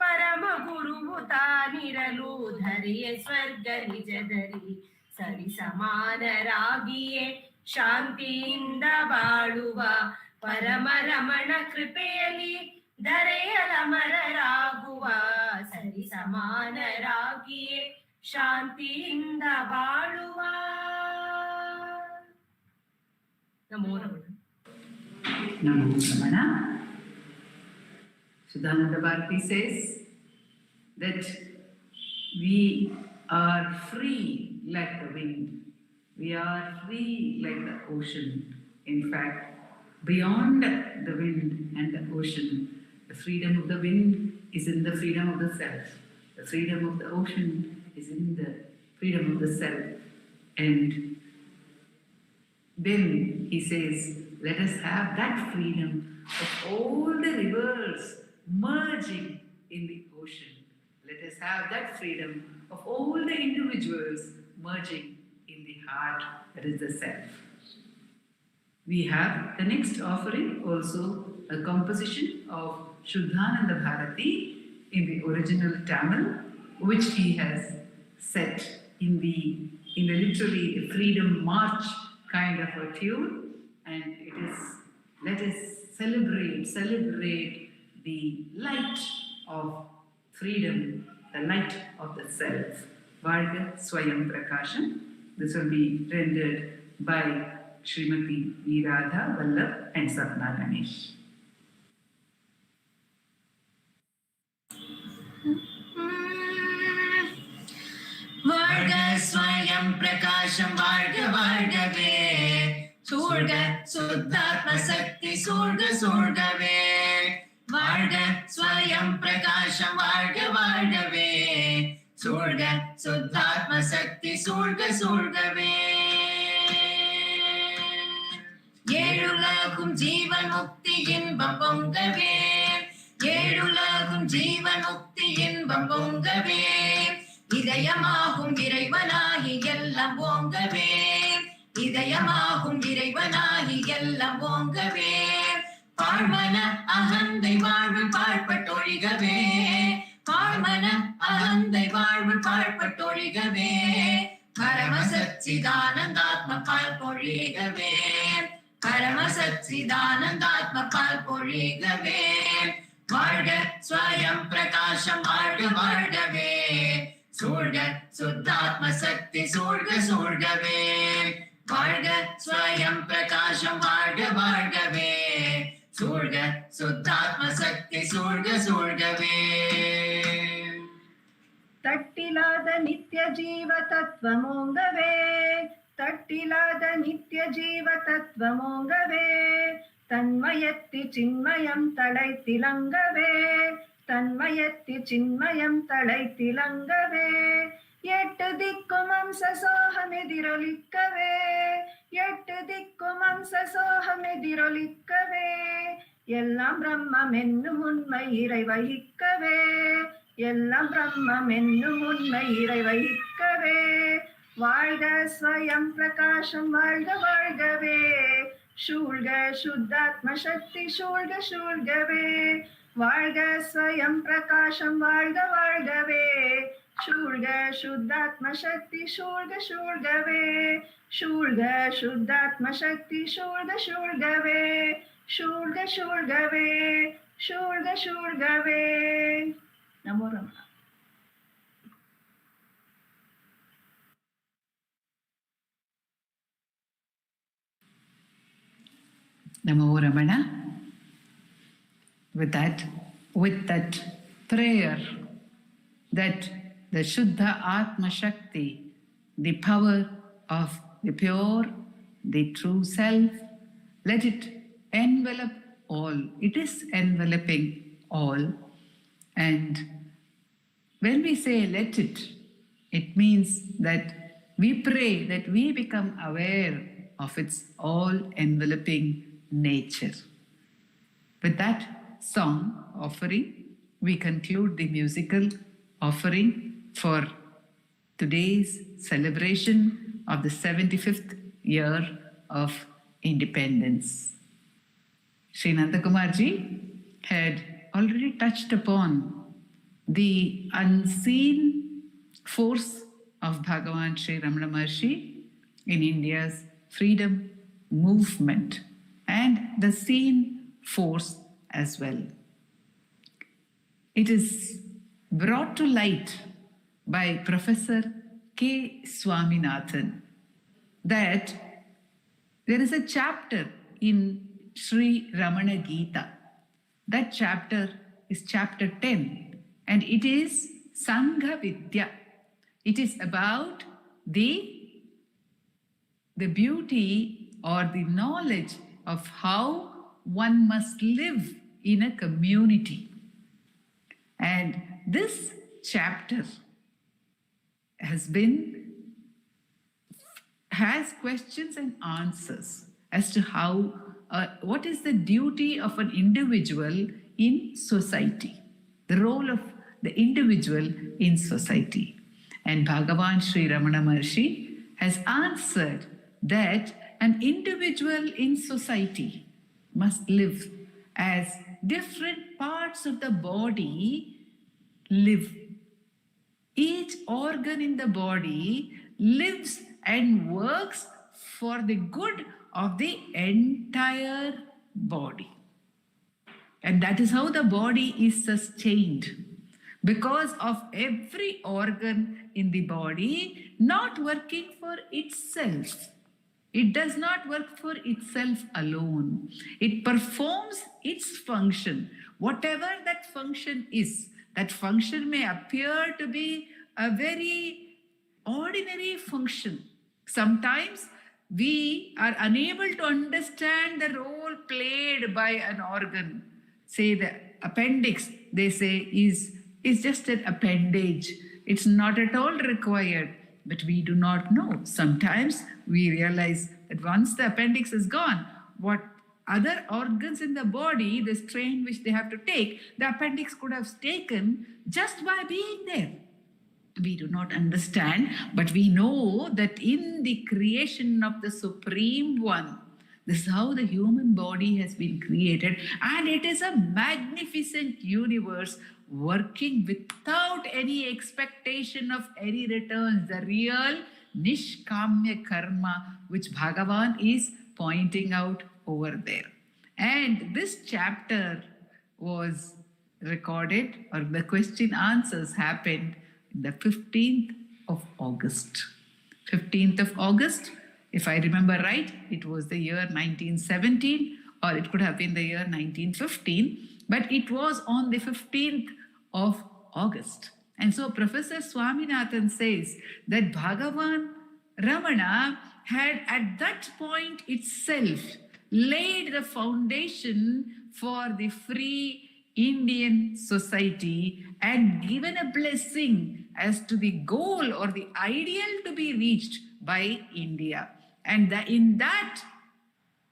ಪರಮ ಗುರುವು ತಾನಿರಲು ಧರೆಯೇ ಸ್ವರ್ಗ ನಿಜದಲ್ಲಿ. ಸರಿ ಸಮಾನರಾಗಿಯೇ ಶಾಂತಿಯಿಂದ ಬಾಳುವ ಪರಮ ರಮಣ ಕೃಪೆಯಲ್ಲಿ ಧರೆಯಲ ಮರರಾಗುವ. ಸರಿ ಸಮಾನರಾಗಿಯೇ ಶಾಂತಿಯಿಂದ ಬಾಳುವ. ನಮೋ Ramana. Namo Ramana. Shuddhananda Bharati says that we are free like the wind. We are free like the ocean. In fact, beyond the wind and the ocean, the freedom of the wind is in the freedom of the self. The freedom of the ocean is in the freedom of the self. And then he says, let us have that freedom of all the rivers merging in the ocean. Let us have that freedom of all the individuals merging in the heart, that is the self. We have the next offering, also a composition of Shuddhananda Bharati in the original Tamil, which he has set in the literally freedom march kind of a tune, and it is, let us celebrate the light of freedom, the light of the self. Varga Swayam Prakasham. This will be rendered by Srimati Radha, Vallabh and Sapna Ganesh. वर्ग स्वयं प्रकाशं वर्ग वर्गवे சூழ்க சுத்தாத்ம சக்தி சூழ்க சூழ்கவே வாழ்க ஸ்வயம் பிரகாசம் வாழ்க வாழ்கவே சூழ்க சுத்தாத்ம சக்தி சூழ்க சூழ்கவே ஏழுலகும் ஜீவன் முக்தி இன்பம் பொங்கவே ஏழுலகும் ஜீவன் முக்தி இன்பம் பொங்கவே இதயமாகும் இறைவனாகி எல்லாம் ஓங்கவே இதயமாகும் இறைவனாகி எல்லாம் ஓங்கவே பாழ்மன அகந்தை வாழ்வு பாழ்பட்டொழிகவே பாழ்மன அகந்தை வாழ்வு பாழ்பட்டொழிகவே பரம சச்சிதானந்தாத்ம பால் பொழிகவே பரம சச்சிதானந்தாத்ம பால் பொழிகவே வாழ்க ஸ்வயம் பிரகாசம் வாழ்க வாழ்கவே சூழ்க சுத்தாத்ம சக்தி சூழ்க சூழ்கவே வாழ்க ஸ்வயம் பிரகாசம் வாழ்க வாழ்கவே சூழ்க சுத்தாத்ம சக்தி சூழ்க சூழ்கவே ತಟ್ಟಿಲಾದ ನಿತ್ಯ ಜೀವ ತತ್ವಮೋಂಗವೇ ತಟ್ಟಿಲಾದ ನಿತ್ಯ ಜೀವ ತತ್ವಮೋಂಗವೇ ತನ್ಮಯತ್ತಿ ಚಿನ್ಮಯಂ ತಳೈತಿಲಂಗವೇ ತನ್ಮಯತ್ತಿ ಚಿನ್ಮಯಂ ತಳೈತಿಲಂಗವೇ ಎಟ್ಟು ದಿಕ್ಕು ಮಂಸ ಸೋಹಮೆದಿರೊಲಿಕ್ಕವೇ ಎಟ್ಟು ದಿಕ್ಕು ಮಂಸ ಸೋಹಮೆದಿರೊಲಿಕ್ಕವೇ எல்லாம் பிரம்மம் என்னும் உண்மை இறை வகிக்கவே எல்லாம் பிரம்மம் என்னும் உண்மை இறை வகிக்கவே வாழ்க ஸ்வயம் பிரகாசம் வாழ்க வாழ்கவே சூழ்க சுத்தாத்ம சக்தி சூழ்க சூழ்கவே வாழ்க ஸ்வயம் பிரகாசம் வாழ்க வாழ்கவே சூழ்க சுத்தாத்ம சக்தி சூழ்க சூழ்கவே சூழ்க சுத்தாத்ம சக்தி சூழ்க சூழ்கவே ಶೂರ್ಗ ಶೂರ್ಗವೇ ಶೂರ್ಗ ಶೂರ್ಗವೇ ನಮೋ Ramana Namo Ramana. With that prayer, that the Shuddha Atma Shakti, the power of the pure, the true self, let it envelop all. It is enveloping all. And when we say let it, it means that we pray that we become aware of its all-enveloping nature. With that song offering, we conclude the musical offering for today's celebration of the 75th year of independence. Sri Nandakumar ji had already touched upon the unseen force of Bhagavan Sri Ramana Maharshi in India's freedom movement and the seen force as well. It is brought to light by Professor K. Swaminathan that there is a chapter in Sri Ramana Gita. That chapter is chapter 10 and it is Sangha Vidya. It is about the beauty or the knowledge of how one must live in a community. And this chapter has questions and answers as to how what is the duty of an individual in society, the role of the individual in society. And Bhagavan Sri Ramana Maharshi has answered that an individual in society must live as different parts of the body live. Each organ in the body lives and works for the good of the entire body. And that is how the body is sustained. Because of every organ in the body not working for itself. It does not work for itself alone. It performs its function. Whatever that function is, that function may appear to be a very ordinary function. Sometimes we are unable to understand the role played by an organ. Say the appendix, they say, is just an appendage. It's not at all required, but we do not know. Sometimes we realize that once the appendix is gone, what other organs in the body, the strain which they have to take, the appendix could have taken just by being there. We do not understand, but we know that in the creation of the Supreme One, this is how the human body has been created, and it is a magnificent universe working without any expectation of any returns, the real Nishkamya Karma, which Bhagavan is pointing out over there. And this chapter was recorded, or the question answers happened the 15th of August. 15th of August, if I remember right, it was the year 1917, or it could have been the year 1915, but it was on the 15th of August. And so Professor Swaminathan says that Bhagavan Ramana had at that point itself laid the foundation for the free Indian society and given a blessing as to the goal or the ideal to be reached by India. And in that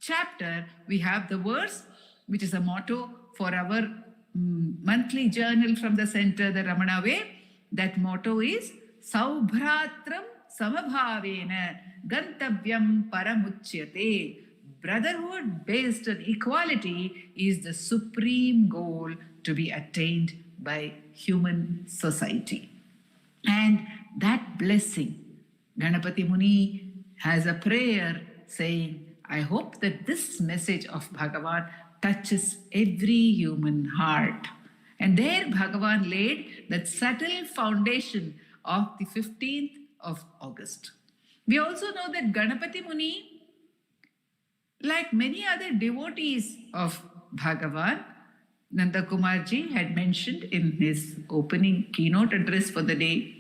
chapter, we have the verse, which is a motto for our monthly journal from the center, the Ramana Way. That motto is Saubhratram Samabhavena Gantavyam Paramuchyate. Brotherhood based on equality is the supreme goal to be attained by human society. And that blessing, Ganapati Muni has a prayer saying, I hope that this message of Bhagavan touches every human heart. And there Bhagavan laid that subtle foundation of the 15th of August. We also know that Ganapati Muni, like many other devotees of Bhagavan, Nandakumar ji had mentioned in his opening keynote address for the day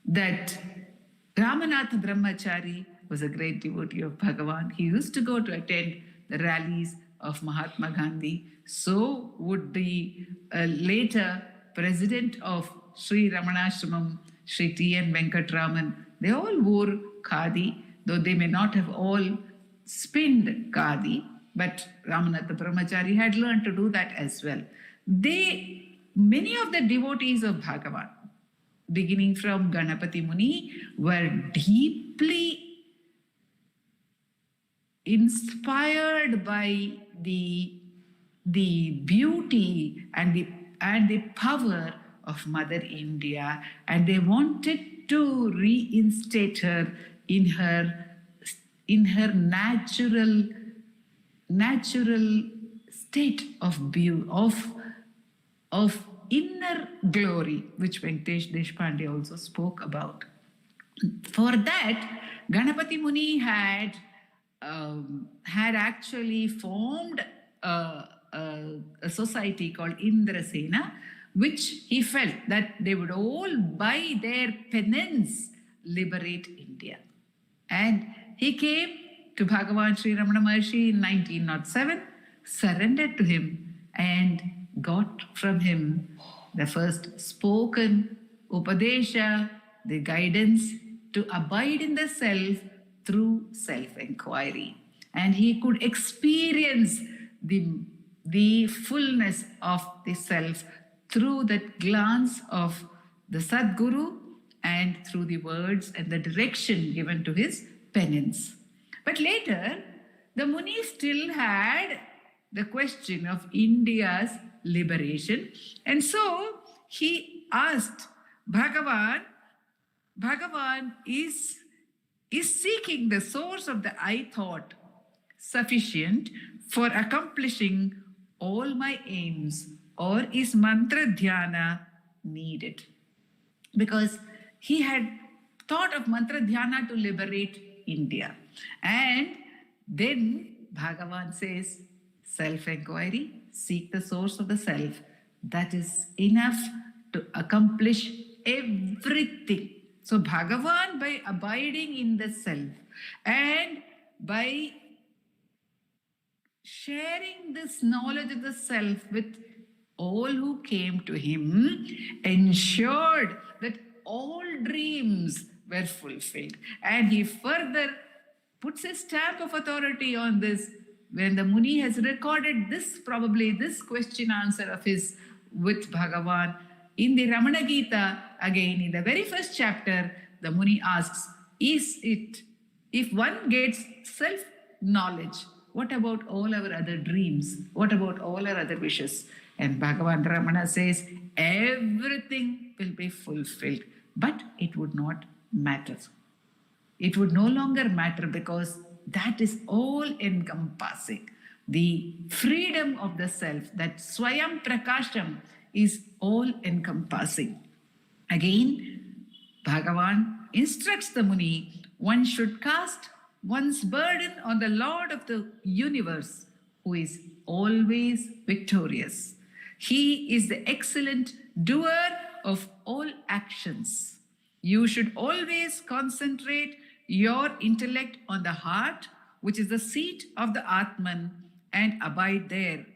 that Ramanatha Brahmachari was a great devotee of Bhagavan. He used to go to attend the rallies of Mahatma Gandhi. So would the later president of Sri Ramanashramam, Sri T.N. Venkatraman. They all wore khadi, though they may not have all spinned khadi, but Ramanatha Brahmachari had learned to do that as well. Many of the devotees of Bhagavan, beginning from Ganapati Muni, were deeply inspired by the beauty and the power of Mother India, and they wanted to reinstate her in her natural state of beauty, of inner glory, which Venkatesh Deshpande also spoke about. For that, Ganapati Muni had actually formed a society called Indrasena, which he felt that they would all, by their penance, liberate India. And he came to Bhagavan Sri Ramana Maharshi in 1907, surrendered to him, and got from him the first spoken Upadesha, the guidance to abide in the self through self-inquiry. And he could experience the fullness of the self through that glance of the Sadguru and through the words and the direction given to his penance. But later, the Muni still had the question of India's liberation. And so he asked Bhagavan is seeking the source of the I thought sufficient for accomplishing all my aims, or is mantra dhyana needed? Because he had thought of mantra dhyana to liberate India. And then Bhagavan says, self-inquiry, seek the source of the self. That is enough to accomplish everything So Bhagavan, by abiding in the self and by sharing this knowledge of the self with all who came to him, ensured that all dreams were fulfilled. And he further puts a stamp of authority on this when the Muni has recorded this, probably this question answer of his with Bhagavan. In the Ramana Gita, again in the very first chapter, the Muni asks, is it, if one gets self-knowledge, what about all our other dreams? What about all our other wishes? And Bhagavan Ramana says, everything will be fulfilled, but it would not matter. It would no longer matter because that is all encompassing. The freedom of the self, that Swayam Prakasham, is all encompassing. Again, Bhagavan instructs the Muni, one should cast one's burden on the Lord of the universe, who is always victorious. He is the excellent doer of all actions. You should always concentrate your intellect on the heart, which is the seat of the Atman, and abide there.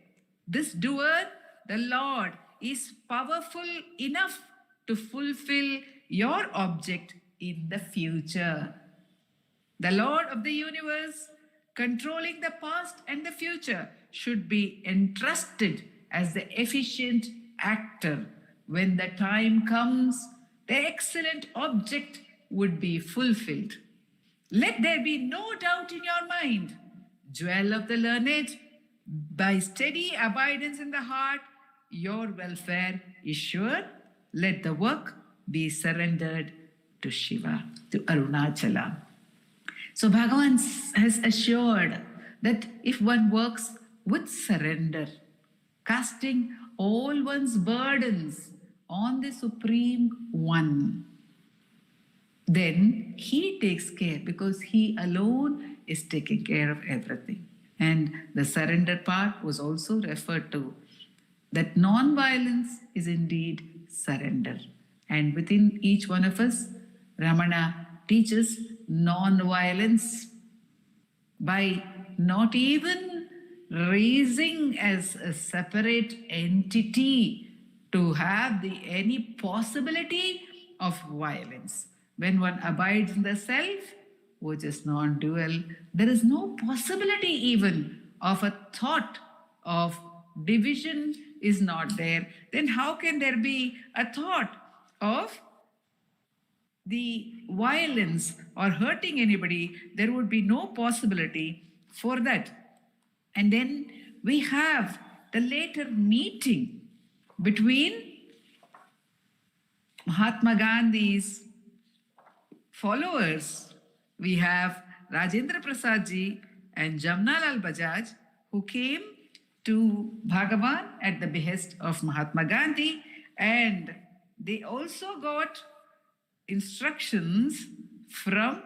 This doer, the Lord, is powerful enough to fulfill your object in the future. The Lord of the universe, controlling the past and the future, should be entrusted as the efficient actor. When the time comes, the excellent object would be fulfilled. Let there be no doubt in your mind. Jewel of the learned, by steady abidance in the heart, your welfare is sure. Let the work be surrendered to Shiva, to Arunachala. So Bhagavan has assured that if one works with surrender, casting all one's burdens on the Supreme One, then he takes care, because he alone is taking care of everything. And the surrender part was also referred to, that non-violence is indeed surrender. And within each one of us, Ramana teaches non-violence by not even raising as a separate entity to have any possibility of violence. When one abides in the self, which is non-dual, there is no possibility even of a thought of division is not there. Then how can there be a thought of the violence or hurting anybody? There would be no possibility for that. And then we have the later meeting between Mahatma Gandhi's followers. We have Rajendra Prasad ji and Jamnalal Bajaj, who came to Bhagavan at the behest of Mahatma Gandhi, and they also got instructions from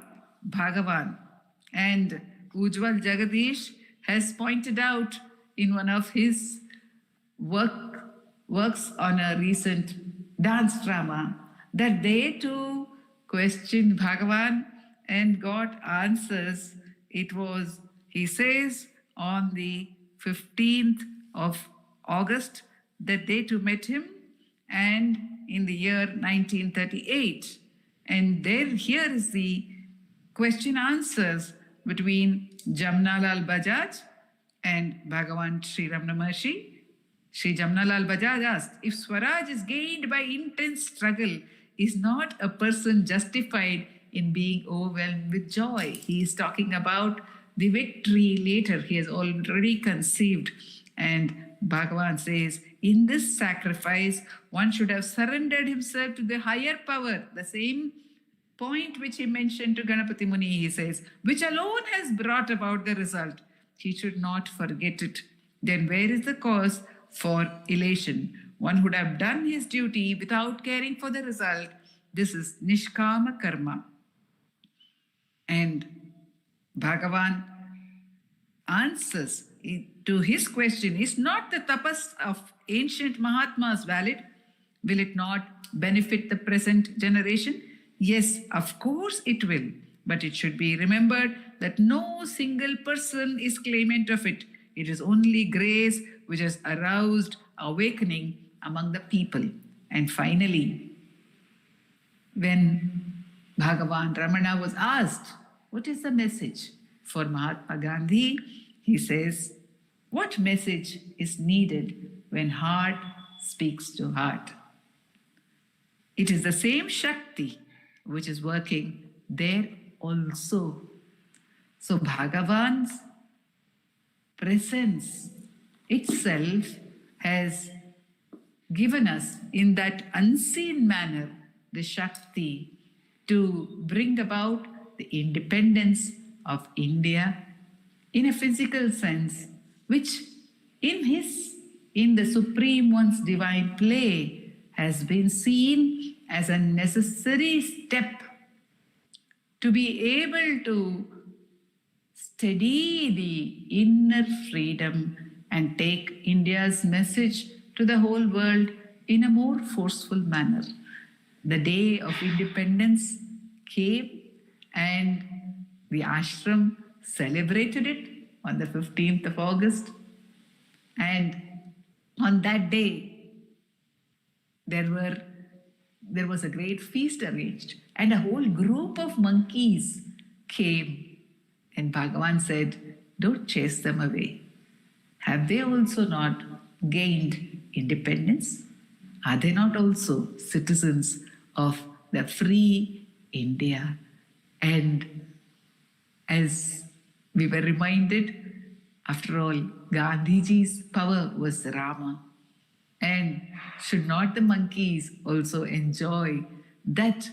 Bhagavan. And Ujwal Jagadeesh has pointed out in one of his works on a recent dance drama that they too questioned Bhagavan and got answers. It was, he says, on the 15th of August that they too met him, and in the year 1938. And there, here is the question answers between Jamnalal Bajaj and Bhagavan Sri Ramana Maharshi. Sri Jamnalal Bajaj asked, if Swaraj is gained by intense struggle, is not a person justified in being overwhelmed with joy? He is talking about the victory later. He has already conceived. And Bhagavan says, in this sacrifice, one should have surrendered himself to the higher power. The same point which he mentioned to Ganapati Muni, he says, which alone has brought about the result. He should not forget it. Then where is the cause for elation? One would have done his duty without caring for the result. This is Nishkama Karma. And Bhagavan answers to his question, is not the tapas of ancient Mahatmas valid? Will it not benefit the present generation? Yes, of course it will. But it should be remembered that no single person is claimant of it. It is only grace which has aroused awakening among the people. And finally, when Bhagavan Ramana was asked, what is the message for Mahatma Gandhi? He says, what message is needed when heart speaks to heart? It is the same Shakti which is working there also. So Bhagavan's presence itself has given us in that unseen manner the Shakti to bring about the independence of India in a physical sense, which in the Supreme One's divine play has been seen as a necessary step to be able to steady the inner freedom and take India's message to the whole world in a more forceful manner. The day of independence came and the ashram celebrated it on the 15th of August. And on that day, there was a great feast arranged, and a whole group of monkeys came. And Bhagavan said, don't chase them away. Have they also not gained independence? Are they not also citizens of the free India? And as we were reminded, after all, Gandhiji's power was Rama. And should not the monkeys also enjoy that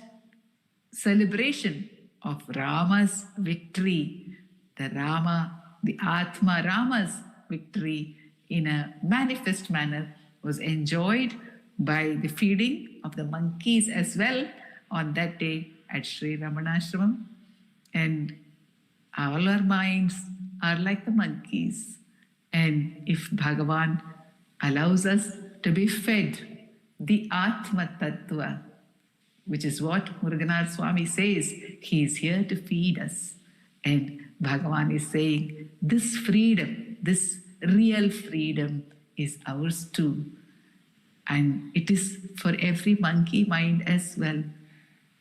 celebration of Rama's victory, the Atma Rama's victory in a manifest manner was enjoyed by the feeding of the monkeys as well on that day at Sri Ramanashramam. And all our minds are like the monkeys. And if Bhagavan allows us to be fed the Atma Tattva, which is what Muruganar Swami says, he is here to feed us. And Bhagavan is saying, this freedom, this real freedom is ours too. And it is for every monkey mind as well.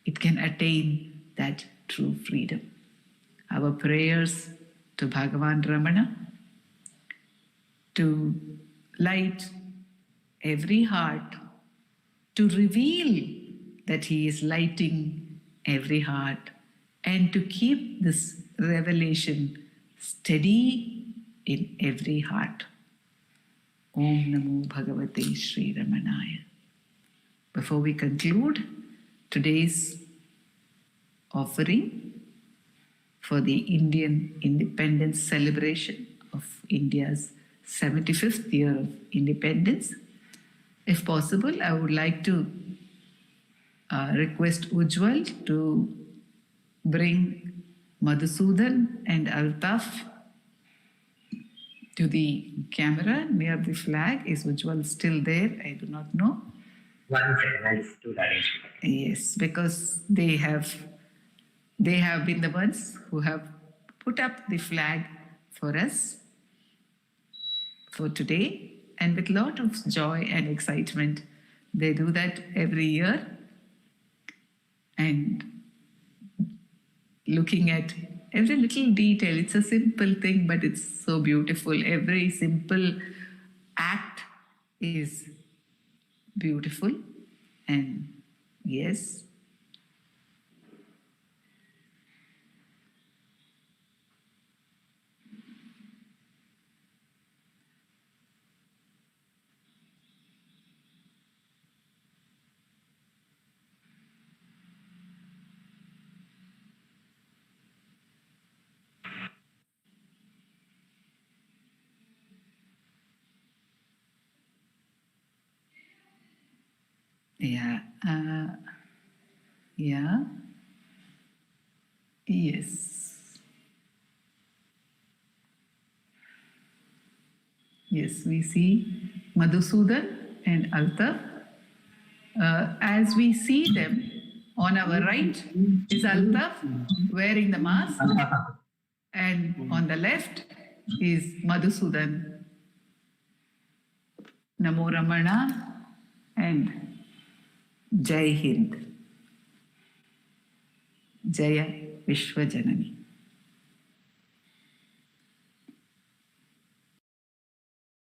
It can attain that true freedom. Our prayers to Bhagavan Ramana to light every heart, to reveal that he is lighting every heart, and to keep this revelation steady in every heart. Om Namo Bhagavate Sri Ramanaya. Before we conclude today's offering for the Indian independence celebration of India's 75th year of independence, if possible, I would like to request Ujwal to bring Madhusudan and Altaf to the camera near the flag. Is Ujwal still there? I do not know. 1 second, I'll just do the arrangement. Yes, because they have been the ones who have put up the flag for us for today, and with a lot of joy and excitement. They do that every year. And looking at every little detail, it's a simple thing, but it's so beautiful. Every simple act is beautiful. And yes, yeah, yes. Yes, we see Madhusudan and Altaf. As we see them, On our right is Anthem wearing the mask, and on the left is Madhusudan. Namo Ramana and Jai Hind. Jaya Vishwajanani.